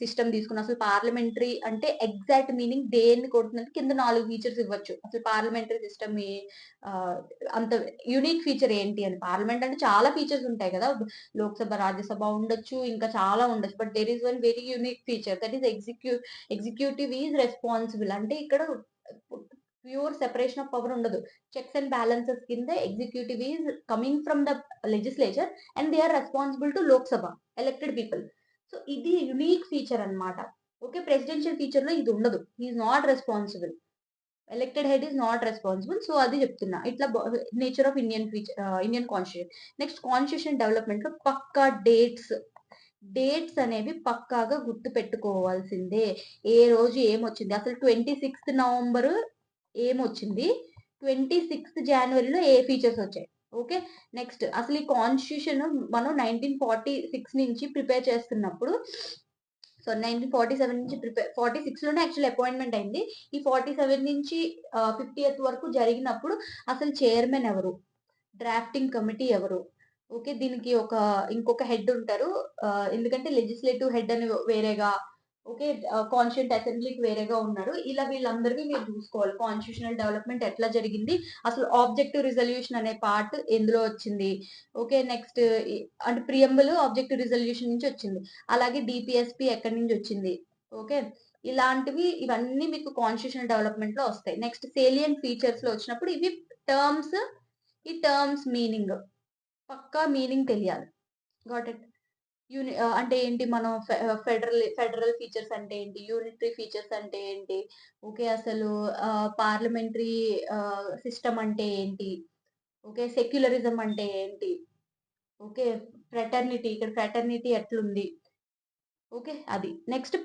సిస్టమ్ తీసుకున్నాం, అసలు పార్లమెంటరీ అంటే ఎగ్జాక్ట్ మీనింగ్ దేన్ని కొడుతుందంటే కింద 4 ఫీచర్స్ ఇవ్వచ్చు. అసలు పార్లమెంటరీ సిస్టమ్ అంత యూనిక్ ఫీచర్ ఏంటి అని. పార్లమెంట్ అంటే చాలా ఫీచర్స్ ఉంటాయి కదా, లోక్సభ రాజ్యసభ ఉండొచ్చు, ఇంకా చాలా ఉండొచ్చు. But there is one very unique feature, that is executive is responsible. అంటే ఇక్కడ ప్యూర్ సెపరేషన్ ఆఫ్ పవర్ ఉండదు. చెక్స్ అండ్ బ్యాలెన్సెస్ కింద executive is coming from the legislature and they are responsible to Lok Sabha elected people. So ఇది unique feature అన్నమాట. Okay, presidential feature లో ఇది ఉండదు. He is not responsible, elected head is not responsible. So అది చెప్తున్నా. ఇట్లా nature of Indian feature, Indian constitution. Next, constitution development లో పక్కా dates అనేవి పక్కాగా గుర్తు పెట్టుకోవాల్సిందే. ఏ రోజు ఏమొచ్చింది, అసలు 26th నవంబర్ ఏమొచ్చింది, 26th జనవరిలో ఏ ఫీచర్స్ వచ్చాయి. ఓకే, నెక్స్ట్, అసలు ఈ కాన్స్టిట్యూషన్ మనం 1946 నుంచి ప్రిపేర్ చేస్తున్నప్పుడు, సో 1947 నుంచి 46 లోనే యాక్చువల్ అపాయింట్మెంట్ అయింది. ఈ 47 నుంచి 50th వరకు జరిగినప్పుడు అసలు చైర్మన్ ఎవరు, డ్రాఫ్టింగ్ కమిటీ ఎవరు, ఓకే. దీనికి ఇంకొక హెడ్ ఉంటారు. ఎందుకంటే లెజిస్లేటివ్ హెడ్ అని వేరేగా, ఓకే. కాన్స్టిట్యూయెంట్ అసెంబ్లీకి వేరేగా ఉన్నారు. ఇలా వీళ్ళందరివి మీరు చూసుకోవాలి. కాన్స్టిట్యూషనల్ డెవలప్‌మెంట్ ఎట్లా జరిగింది? అసలు ఆబ్జెక్టివ్ రిజల్యూషన్ అనే పార్ట్ ఎందులో వచ్చింది? ఓకే. నెక్స్ట్ ఇ అంటే ప్రియంబుల్ ఆబ్జెక్టివ్ రిజల్యూషన్ నుంచి వచ్చింది. అలాగే డీపీఎస్‌పీ ఎక్కడి నుంచి వచ్చింది? ఓకే. ఇవన్నీ మీకు కాన్స్టిట్యూషనల్ డెవలప్‌మెంట్‌లో వస్తాయి. నెక్స్ట్ సేలియంట్ ఫీచర్స్‌లో వచ్చినప్పుడు ఇవి టర్మ్స్, ఈ టర్మ్స్ మీనింగ్ పక్కా మీనింగ్ తెలియాలి. Got it. అంటే ఏంటి మనం ఫెడరల్ ఫీచర్స్ అంటే ఏంటి? యూనిటరీ ఫీచర్స్ అంటే ఏంటి? ఓకే. అసలు పార్లమెంటరీ సిస్టమ్ అంటే ఏంటి? ఓకే. సెక్యులరిజం అంటే ఏంటి? ఓకే. ఇక్కడ ఫ్రాటర్నిటీ ఎట్లుంది? ఓకే. అది. నెక్స్ట్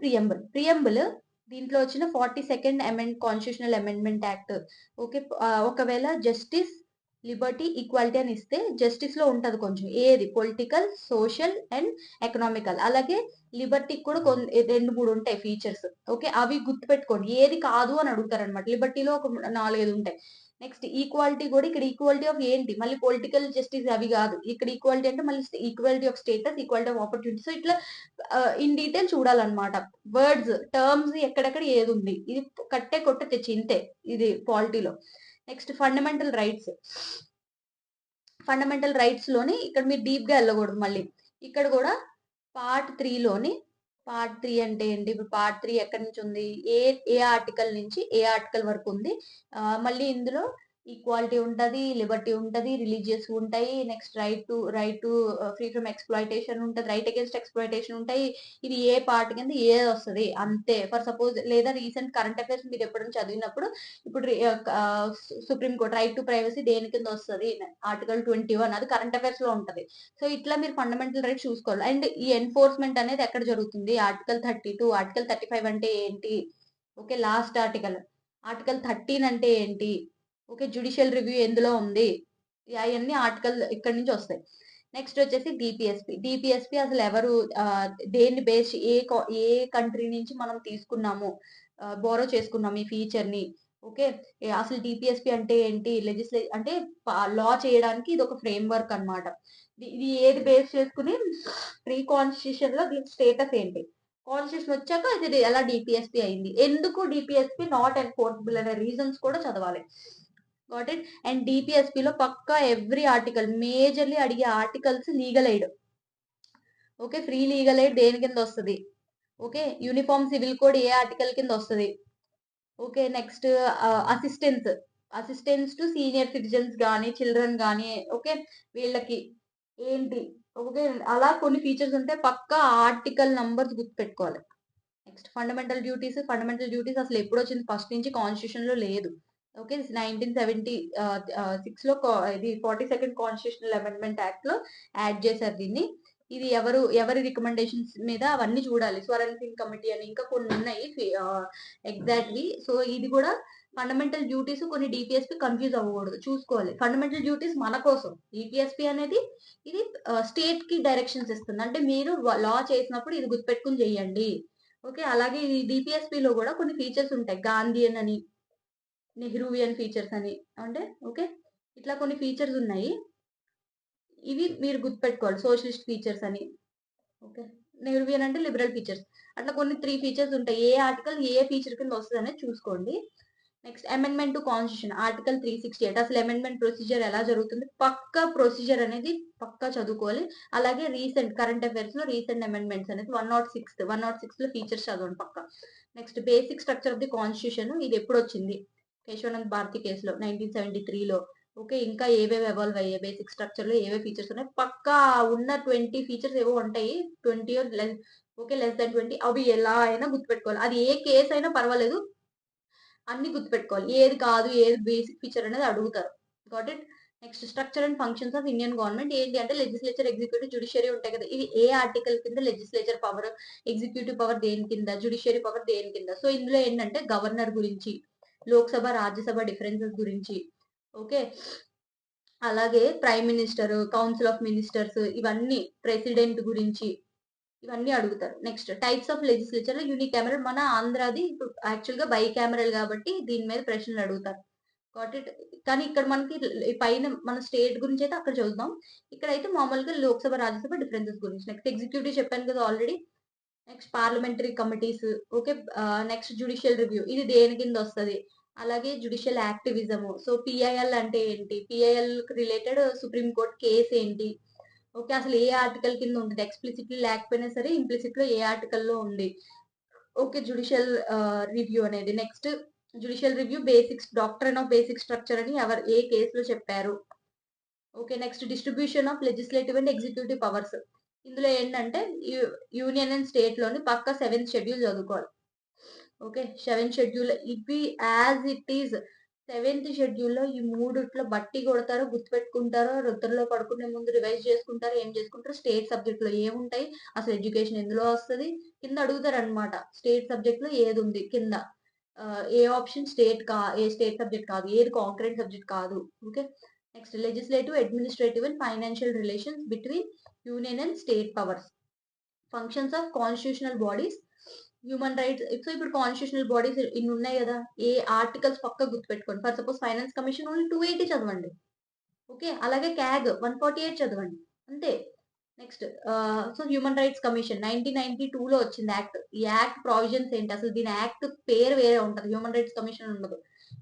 ప్రియంబుల్ దీంట్లో వచ్చిన 42nd constitutional amendment act. Okay. ఒకవేళ జస్టిస్, లిబర్టీ, ఈక్వాలిటీ అని ఇస్తే జస్టిస్‌లో ఉంటది కొంచెం. ఏది పొలిటికల్, సోషల్ అండ్ ఎకనామికల్. అలాగే లిబర్టీకి కూడా 2, 3 ఉంటాయి ఫీచర్స్. ఓకే. అవి గుర్తుపెట్టుకోండి. ఏది కాదు అని అడుగుతారనమాట. లిబర్టీలో ఒక 4, 5 ఉంటాయి. నెక్స్ట్ ఈక్వాలిటీ కూడా ఇక్కడ ఈక్వాలిటీ ఆఫ్ ఏంటి? మళ్ళీ పొలిటికల్ జస్టిస్ అవి గాదు. ఇక్కడ ఈక్వాలిటీ అంటే మళ్ళీ equality of status, equality of opportunity. So, ఇట్లా ఇన్ డీటెయిల్ చూడాలన్నమాట. వర్డ్స్, టర్మ్స్ ఎక్కడెక్కడ ఏదుంది. ఇది కట్టే కొట్టే తెచ్చి ఇంతే. ఇది పాలిటీలో. నెక్స్ట్ ఫండమెంటల్ రైట్స్ లోని ఇక్కడ మీరు డీప్ గా వెళ్ళకూడదు మళ్ళీ. ఇక్కడ కూడా పార్ట్ 3 అంటే ఏంటి? ఇప్పుడు పార్ట్ 3 ఎక్కడి నుంచి ఉంది? ఏ ఏ ఆర్టికల్ నుంచి ఏ ఆర్టికల్ వరకు ఉంది? మళ్ళీ ఇందులో ఈక్వాలిటీ ఉంటది, లిబర్టీ ఉంటది, రిలీజియస్ ఉంటాయి. Next right to free from exploitation ఉంటది. రైట్ అగైన్స్ట్ ఎక్స్‌ప్లాయిటేషన్ ఉంటాయి. ఇది ఏ పార్ట్ కింద ఏదొస్తది అంతే. ఫర్ సపోజ్ లేదా రీసెంట్ కరెంట్ అఫైర్స్ మీరు ఎప్పుడైనా చదివినప్పుడు ఇప్పుడు supreme court right to privacy దేని కింద వస్తది? ఆర్టికల్ 21 అది కరెంట్ అఫైర్స్ లో ఉంటది. సో ఇట్లా మీరు ఫండమెంటల్ రైట్స్ చూసుకోవాలి. అండ్ ఈ ఎన్ఫోర్స్‌మెంట్ అనేది ఎక్కడ జరుగుతుంది? ఆర్టికల్ 32, ఆర్టికల్ 35 అంటే ఏంటి? ఓకే. లాస్ట్ ఆర్టికల్ 13 అంటే ఏంటి? ఓకే. జ్యుడిషియల్ రివ్యూ ఎందులో ఉంది? అయన్నీ ఆర్టికల్ ఇక్కడి నుంచి వస్తాయి. నెక్స్ట్ వచ్చేసి డీపీఎస్‌పీ. డీపీఎస్‌పీ అసలు ఎవరు దేన్ని బేస్ ఏ కంట్రీ నుంచి మనం తీసుకున్నాము? చేసుకున్నాం ఈ ఫీచర్‌ని. ఓకే. అసలు డీపీఎస్‌పీ అంటే ఏంటి? అంటే లా చేయడానికి ఇదొక ఫ్రేమ్‌వర్క్ అన్నమాట. ఇది ఏది బేస్ చేసుకొని ప్రీ కాన్స్టిట్యూషన్‌లో దీని స్టేటస్ ఏంటి? కాన్స్టిట్యూషన్ వచ్చాక ఇది ఎలా డీపీఎస్‌పీ అయింది? ఎందుకు డీపీఎస్‌పీ నాట్ ఎన్ఫోర్సబుల్ అనే రీజన్స్ కూడా చదవాలి. Got it. అండ్ డీపీఎస్‌పీలో పక్కా ఎవ్రీ ఆర్టికల్ మేజర్‌లీ అడిగే articles legal aid. Okay. Free legal aid దేని కింద వస్తది? ఓకే. యూనిఫార్మ్ సివిల్ కోడ్ ఏ ఆర్టికల్ కింద వస్తది? Okay. Next assistance to senior citizens గాని, చిల్డ్రన్ గాని ఓకే. వీళ్ళకి ఏంటి? ఓకే. అలా కొన్ని ఫీచర్స్ ఉంటాయి. పక్కా ఆర్టికల్ నంబర్స్ గుర్తుపెట్టుకోవాలి. నెక్స్ట్ ఫండమెంటల్ డ్యూటీస్ అసలు ఎప్పుడొచ్చింది? ఫస్ట్ నుంచి కాన్స్టిట్యూషన్‌లో లేదు. ఓకే. 1976లో ఇది 42nd కాన్స్టిట్యూషనల్ అమెండ్మెంట్ యాక్ట్‌లో యాడ్ చేశారు దీన్ని. ఇది ఎవరి రికమెండేషన్స్ మీద అవన్నీ చూడాలి. స్వరణ్ సింగ్ కమిటీ అని ఇంకా కొన్ని ఉన్నాయి. ఎగ్జాక్ట్‌లీ. సో ఇది కూడా ఫండమెంటల్ డ్యూటీస్ కొన్ని డీపీఎస్‌పీ కన్‌ఫ్యూజ్ అవ్వకూడదు. చూసుకోవాలి. ఫండమెంటల్ డ్యూటీస్ మన కోసం. డీపీఎస్‌పీ అనేది ఇది స్టేట్‌కి డైరెక్షన్స్ ఇస్తుంది. అంటే మీరు లా చేసినప్పుడు ఇది గుర్తుపెట్టుకొని చేయండి. ఓకే. అలాగే ఈ డీపీఎస్‌పీలో గూడా కొన్ని ఫీచర్స్ ఉంటాయి. గాంధీయన్ అని, నెహ్రూవియన్ ఫీచర్స్ అని అంటే ఓకే. ఇట్లా కొన్ని ఫీచర్స్ ఉన్నాయి. ఇవి మీరు గుర్తుపెట్టుకోవాలి. సోషలిస్ట్ ఫీచర్స్ అని. ఓకే. నెహ్రూవియన్ అంటే లిబరల్ ఫీచర్స్. అట్లా కొన్ని 3 ఫీచర్స్ ఉంటాయి. ఏ ఆర్టికల్ ఏ ఫీచర్ కింద వస్తదనేది చూసుకోండి. Next amendment to constitution article 368 అసలు అమెండ్మెంట్ ప్రొసీజర్ ఎలా జరుగుతుంది? పక్కా ప్రొసీజర్ అనేది పక్కా చదువుకోవాలి. అలాగే కరెంట్ అఫైర్స్‌లో రీసెంట్ అమెండ్మెంట్స్ అనేది 106లో ఫీచర్స్ చదవండి పక్కా. Next basic structure of the constitution ఇది ఎప్పుడొచ్చింది? కేశవానంద్ భారతి కేసులో 1973లో. ఓకే. ఇంకా ఏవేవి ఎవాల్వ్ అయ్యాయి? బేసిక్ స్ట్రక్చర్‌లో ఏవేవి ఫీచర్స్ ఉన్నాయి? పక్కా ఉన్న 20 ఫీచర్స్ ఏవో ఉంటాయి. 20 ఆర్ లెస్ థాన్ 20 అవి ఎలా అయినా గుర్తుపెట్టుకోవాలి. అది ఏ కేస్ అయినా పర్వాలేదు. అన్ని గుర్తుపెట్టుకోవాలి. ఏది కాదు, ఏది బేసిక్ ఫీచర్ అనేది అడుగుతారు. Got it. Next structure and functions of Indian government ఏంటి అంటే లెజిస్లేచర్, ఎగ్జిక్యూటివ్, జ్యుడిషియరీ ఉంటాయి కదా! ఇది ఏ ఆర్టికల్ కింద లెజిస్లేచర్ పవర్, ఎగ్జిక్యూటివ్ పవర్ దేని కింద, జ్యుడిషియరీ పవర్ దేని కింద. సో ఇందులో ఏంటంటే గవర్నర్ గురించి, లోక్‌సభ, రాజ్యసభ డిఫరెన్సెస్ గురించి, ఓకే. అలాగే prime minister, council of ministers ఇవన్నీ ప్రెసిడెంట్ గురించి ఇవన్నీ అడుగుతారు. Next types of legislature unicameral మన ఆంధ్రాది ఇప్పుడు యాక్చువల్‌గా బైకామరల్ కాబట్టి దీని మీద ప్రశ్నలు అడుగుతారు. Got it. కానీ ఇక్కడ మనకి పైన మన స్టేట్ గురించి అయితే అక్కడ చదువుతాం. ఇక్కడైతే మామూలుగా లోక్సభ, రాజ్యసభ డిఫరెన్సెస్ గురించి. నెక్స్ట్ ఎగ్జిక్యూటివ్ చెప్పాను కదా already. Next parliamentary committees. Okay. Next judicial review. ఇది దేని కింద వస్తది? అలాగే జ్యుడిషియల్ యాక్టివిజం. సో పిఐఎల్ అంటే ఏంటి? PIL related supreme court case ఏంటి? ఓకే. అసలు ఏ ఆర్టికల్ కింద ఉంటుంది? ఎక్స్‌ప్లిసిట్‌లీ లేకపోయినా సరే ఇంప్లిసిట్‌లో ఏ ఆర్టికల్‌లో ఉంది? ఓకే. జ్యుడిషియల్ రివ్యూ అనేది. Next judicial review basics, doctrine of basic structure అని ఏ కేసులో చెప్పారు? Okay. Next distribution of legislative and executive powers. ఇందులో ఏంటంటే యూనియన్ అండ్ స్టేట్ లోని పక్కా 7th షెడ్యూల్ చదువుకోవాలి. ఓకే. 7th షెడ్యూల్ ఇవి యాజ్ ఇట్ ఈజ్ 7th షెడ్యూల్‌లో ఈ మూడిట్లో బట్టి కొడతారో, గుర్తుపెట్టుకుంటారో, నిద్రలో పడుకునే ముందు రివైజ్ చేసుకుంటారో, ఏం చేసుకుంటారో, స్టేట్ సబ్జెక్ట్‌లో ఏముంటాయి, అసలు ఎడ్యుకేషన్ ఎందులో వస్తది, కింద అడుగుతారనమాట. స్టేట్ సబ్జెక్ట్‌లో ఏదుంది కింద. ఏ ఆప్షన్ ఏ స్టేట్ సబ్జెక్ట్ కాదు, ఏది కాంకరెంట్ సబ్జెక్ట్ కాదు. Okay. Next legislative, administrative and financial relations between union and state powers. Functions of constitutional bodies, human rights. So ఇప్పుడు కాన్స్టిట్యూషనల్ బాడీస్ ఇన్ని ఉన్నాయి కదా, ఏ ఆర్టికల్స్ పక్క గుర్తుపెట్టుకోండి. For suppose finance commission only 280 చదవండి. ఓకే. అలాగే క్యాగ్ 148 చదవండి. అంతే. Next so human rights commission 1992లో వచ్చింది యాక్ట్. ఈ యాక్ట్ ప్రొవిజన్స్ ఏంటి? అసలు దీని యాక్ట్ పేరు వేరే ఉంటది. హ్యూమన్ రైట్స్ కమిషన్ ఉండదు.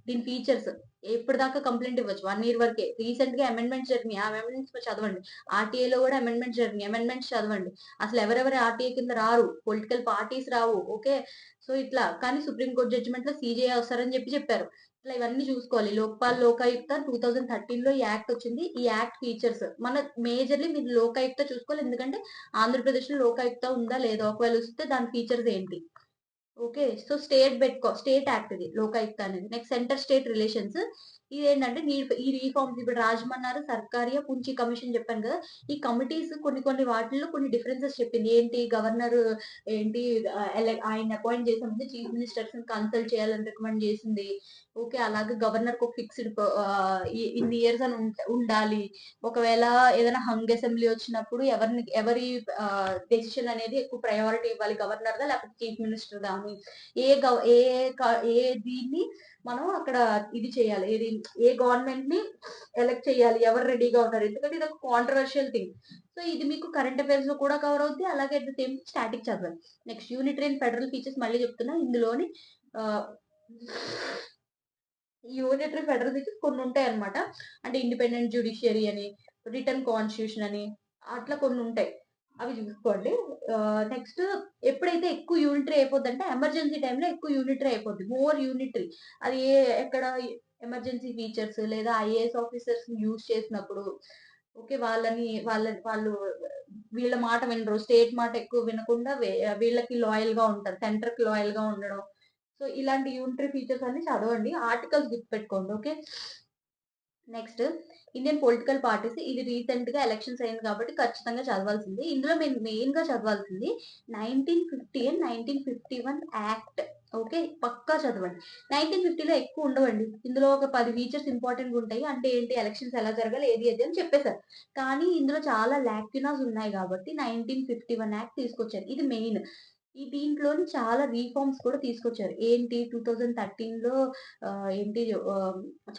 దీని ఫీచర్స్ ఎప్పటిదాకా కంప్లైంట్ ఇవ్వచ్చు? 1 ఇయర్ వరకే. రీసెంట్ గా అమెండ్మెంట్స్ జరిగినాయి. ఆ అమెండ్మెంట్స్ చదవండి. ఆర్టీఏలో కూడా అమెండ్మెంట్స్ జరిగినాయి. అమెండ్మెంట్స్ చదవండి. అసలు ఎవరెవరు ఆర్టీఏ కింద రారు. పొలిటికల్ పార్టీస్ రావు. ఓకే. సో ఇట్లా కానీ సుప్రీం కోర్ట్ జడ్జిమెంట్ లో సీజేఐ వస్తారని చెప్పారు. ఇట్లా ఇవన్నీ చూసుకోవాలి. లోక్పాల్ లోకాయుక్త 2013లో ఈ యాక్ట్ వచ్చింది. ఈ యాక్ట్ ఫీచర్స్ మన మేజర్లీ మీరు లోకాయుక్త చూసుకోవాలి. ఎందుకంటే ఆంధ్రప్రదేశ్ లో లోకాయుక్త ఉందా లేదా, ఒకవేళ వస్తే దాని ఫీచర్స్ ఏంటి? ఓకే. సో స్టేట్ యాక్ట్ ఇది లోకాయుక్త అనేది. Next centre state relations. ఇదేంటంటే ఈ రీఫార్మ్స్ ఇప్పుడు రాజమన్నారు, సర్కారియా, పుంచి కమిషన్ చెప్పాను కదా. ఈ కమిటీస్ కొన్ని వాటిల్లో కొన్ని డిఫరెన్సెస్ చెప్పింది. ఏంటి గవర్నర్ ఏంటి ఆయన అపాయింట్ చేసే ముందు చీఫ్ మినిస్టర్స్ కన్సల్ట్ చేయాలని రికమెండ్ చేసింది. ఓకే. అలాగే గవర్నర్ కు ఫిక్స్డ్ ఇన్ని ఇయర్స్ అని ఉండాలి. ఒకవేళ ఏదైనా హంగ్ అసెంబ్లీ వచ్చినప్పుడు ఎవరి డెసిషన్ అనేది ఎక్కువ ప్రయారిటీ ఇవ్వాలి, గవర్నర్ దా లేకపోతే చీఫ్ మినిస్టర్ దా అని. ఏ గవ ఏ క ఏ దీన్ని మనం అక్కడ ఇది చేయాలి. ఏ గవర్నమెంట్ ని ఎలక్ట్ చేయాలి, ఎవరు రెడీగా ఉన్నారు. ఎందుకంటే ఇది ఒక కాంట్రవర్షియల్ థింగ్. సో ఇది మీకు కరెంట్ అఫైర్స్ లో కూడా కవర్ అవుద్ది. అలాగే అట్ ద సేమ్ స్టాటిక్ చదవాలి. Next unitary and federal features మళ్ళీ చెప్తున్నా. ఇందులోని యూనిటరీ ఫెడరల్ ఫీచర్స్ కొన్ని ఉంటాయి అన్నమాట. అంటే ఇండిపెండెంట్ జ్యుడిషియరీ అని, రిటర్న్ కాన్స్టిట్యూషన్ అని, అట్లా కొన్ని ఉంటాయి. అవి చూసుకోండి. నెక్స్ట్ ఎప్పుడైతే ఎక్కువ యూనిటరీ అయిపోద్దంటే ఎమర్జెన్సీ టైంలో ఎక్కువ యూనిటరీ అయిపోద్ది. More unitary. అది ఎక్కడ ఎమర్జెన్సీ ఫీచర్స్ లేదా ఐఏఎస్ ఆఫీసర్స్ యూజ్ చేసినప్పుడు. ఓకే. వాళ్ళు వీళ్ళ మాట వినరు. స్టేట్ మాట ఎక్కువ వినకుండా వీళ్ళకి లాయల్ గా ఉంటారు. సెంటర్ కి లాయల్ గా ఉండడం. సో ఇలాంటి యూనిటరీ ఫీచర్స్ అన్ని చదవండి. ఆర్టికల్స్ గుర్తుపెట్టుకోండి. Okay. Next Indian political parties. ఇది రీసెంట్ గా ఎలక్షన్స్ అయింది కాబట్టి ఖచ్చితంగా చదవాల్సింది. ఇందులో మేము మెయిన్ గా చదవాల్సింది 1950 అండ్ 1951 యాక్ట్. ఓకే. పక్కా చదవండి. 1950లో ఎక్కువ ఉండవండి. ఇందులో ఒక 10 ఫీచర్స్ ఇంపార్టెంట్ ఉంటాయి. అంటే ఏంటి, ఎలక్షన్స్ ఎలా జరగాలి, ఏది అని చెప్పేశారు. కానీ ఇందులో చాలా లాక్యునాస్ ఉన్నాయి కాబట్టి 1951 యాక్ట్ తీసుకొచ్చారు. ఇది మెయిన్. ఈ దీంట్లోని చాలా రీఫార్మ్స్ కూడా తీసుకొచ్చారు. ఏంటి 2013లో ఏంటి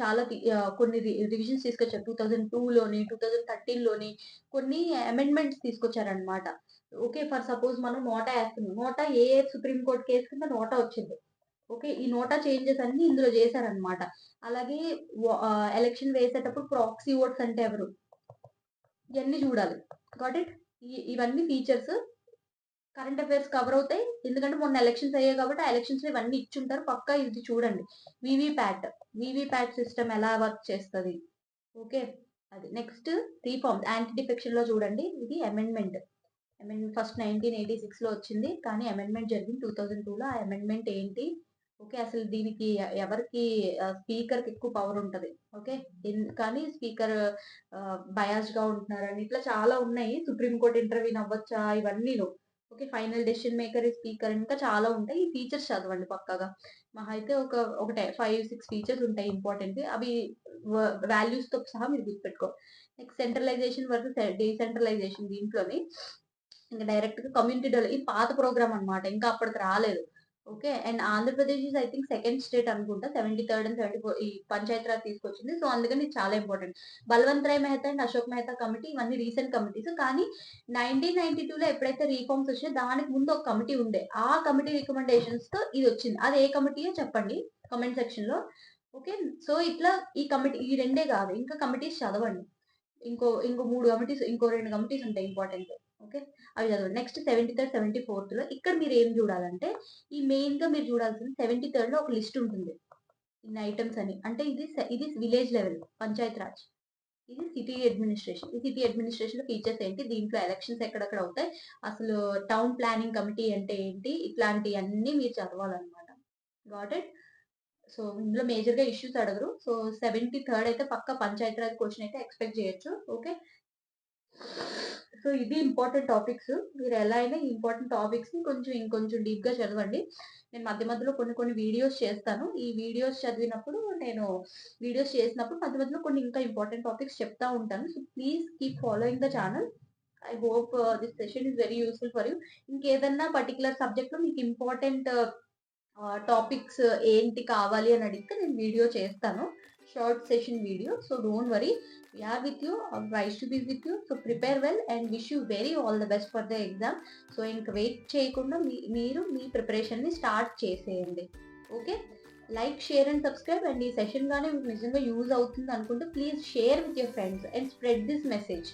చాలా కొన్ని రివిజన్స్ తీసుకొచ్చారు. 2002లోని, 2013లోని కొన్ని అమెండ్మెంట్స్ తీసుకొచ్చారనమాట. ఓకే. ఫర్ సపోజ్ మనం నోటా ఏస్తున్నాం. నోటా ఏ సుప్రీం కోర్ట్ కేసు కింద నోటా వచ్చింది. ఓకే. ఈ నోటా చేంజెస్ అన్ని ఇందులో చేశారనమాట. అలాగే ఎలక్షన్ వేసేటప్పుడు ప్రాక్సీ ఓట్స్ అంటే ఎవరు, ఇవన్నీ చూడాలి. Got it. ఇవన్నీ ఫీచర్స్ కరెంట్ అఫైర్స్ కవర్ అవుతాయి. ఎందుకంటే మొన్న ఎలక్షన్స్ అయ్యాయి కాబట్టి ఆ ఎలక్షన్స్ లో ఇవన్నీ ఇచ్చుంటారు. పక్కా ఇది చూడండి. వివిప్యాట్ సిస్టమ్ ఎలా వర్క్ చేస్తుంది. ఓకే. అది నెక్స్ట్ రీఫార్మ్స్ యాంటీ డిఫెక్షన్ లో చూడండి. ఇది అమెండ్మెంట్ ఫస్ట్ 1986 లో వచ్చింది. కానీ అమెండ్మెంట్ జరిగింది 2002లో. ఆ అమెండ్మెంట్ ఏంటి? ఓకే. అసలు దీనికి ఎవరికి స్పీకర్ కి ఎక్కువ పవర్ ఉంటది. ఓకే. కానీ స్పీకర్ బయాస్ గా ఉంటున్నారని ఇట్లా చాలా ఉన్నాయి. సుప్రీం కోర్ట్ ఇంటర్వ్యూన్ అవ్వచ్చా, ఇవన్నీను. ఓకే. ఫైనల్ డెసిషన్ మేకర్ ఈ స్పీకర్, ఇంకా చాలా ఉంటాయి. ఈ ఫీచర్స్ చదవండి పక్కాగా. మహా అయితే ఒకటే 5-6 ఫీచర్స్ ఉంటాయి ఇంపార్టెంట్. అవి వాల్యూస్ తో సహా మీరు గుర్తుపెట్టుకో. Next centralisation versus decentralisation. దీంట్లోని ఇంకా డైరెక్ట్ గా కమ్యూనిటీ డెవలప్. ఇది పాత ప్రోగ్రామ్ అన్నమాట. ఇంకా అప్పటికి రాలేదు. Okay. And Andhra Pradesh is I think second state అనుకుంటా. 73 అండ్ 74 ఈ పంచాయత్ రాజ్ తీసుకొచ్చింది. సో, అందుకని ఇది చాలా important. Balwant Rai Mehta and Ashok Mehta committee ఇవన్నీ రీసెంట్ కమిటీస్. కానీ 1992లో ఎప్పుడైతే రీఫార్మ్స్ వచ్చినాయో దానికి ముందు ఒక కమిటీ ఉండే. ఆ కమిటీ రికమెండేషన్స్‌తో ఇదొచ్చింది. అది ఏ కమిటీయో చెప్పండి కామెంట్ సెక్షన్‌లో. ఓకే. సో, ఇట్లా ఈ కమిటీ ఈ రెండే కాదు. ఇంకా కమిటీస్ చదవండి. ఇంకో 3 కమిటీస్ ఇంకో 2 కమిటీస్ ఉంటాయి ఇంపార్టెంట్. ఓకే. అవి చదవండి. నెక్స్ట్ 73, 74లో ఇక్కడ మీరేం చూడాలంటే, ఈ మెయిన్‌గా మీరు చూడాల్సింది 73లో ఒక లిస్ట్ ఉంటుంది. ఇన్ని ఐటెమ్స్ అని. అంటే ఇది విలేజ్ లెవెల్ పంచాయత్ రాజ్. ఇది సిటీ అడ్మినిస్ట్రేషన్. ఈ సిటీ అడ్మినిస్ట్రేషన్‌లో ఫీచర్స్ ఏంటి? దీంట్లో ఎలక్షన్స్ ఎక్కడెక్కడ అవుతాయి? అసలు టౌన్ ప్లానింగ్ కమిటీ అంటే ఏంటి? ఇట్లాంటియన్నీ మీరు చదవాలన్నమాట. Got it? సో, ఇందులో మేజర్‌గా ఇష్యూస్ అడగరు. సో, 73 అయితే పక్కా పంచాయత్ రాజ్ క్వెషన్ అయితే ఎక్స్‌పెక్ట్ చేయొచ్చు. ఓకే. సో, ఇది ఇంపార్టెంట్ టాపిక్స్. మీరు ఎలా అయినా ఈ ఇంపార్టెంట్ టాపిక్స్‌ని ఇంకొంచెం డీప్‌గా చదవండి. నేను మధ్య మధ్యలో కొన్ని వీడియోస్ చేస్తాను. ఈ వీడియోస్ చదివినప్పుడు వీడియోస్ చేసినప్పుడు మధ్య మధ్యలో కొన్ని ఇంకా ఇంపార్టెంట్ టాపిక్స్ చెప్తా ఉంటాను. So, please keep following the channel. I hope this session is very useful for you. ఇంకేదన్నా పర్టిక్యులర్ సబ్జెక్ట్‌లో మీకు ఇంపార్టెంట్ టాపిక్స్ ఏంటి కావాలి అని అడిగితే నేను వీడియో చేస్తాను. Short session video. So, don't worry. We are with you. Rise to be with you. So, prepare well and wish you very all the best for the exam. So, ఇంక wait చేయకుండా మీరు మీ ప్రిపరేషన్‌ని start చేసేయండి. Okay. Like, share and subscribe. And ఈ session గాని మీకు నిజంగా యూజ్ అవుతుంది అనుకుంటే please share with your friends and spread this message.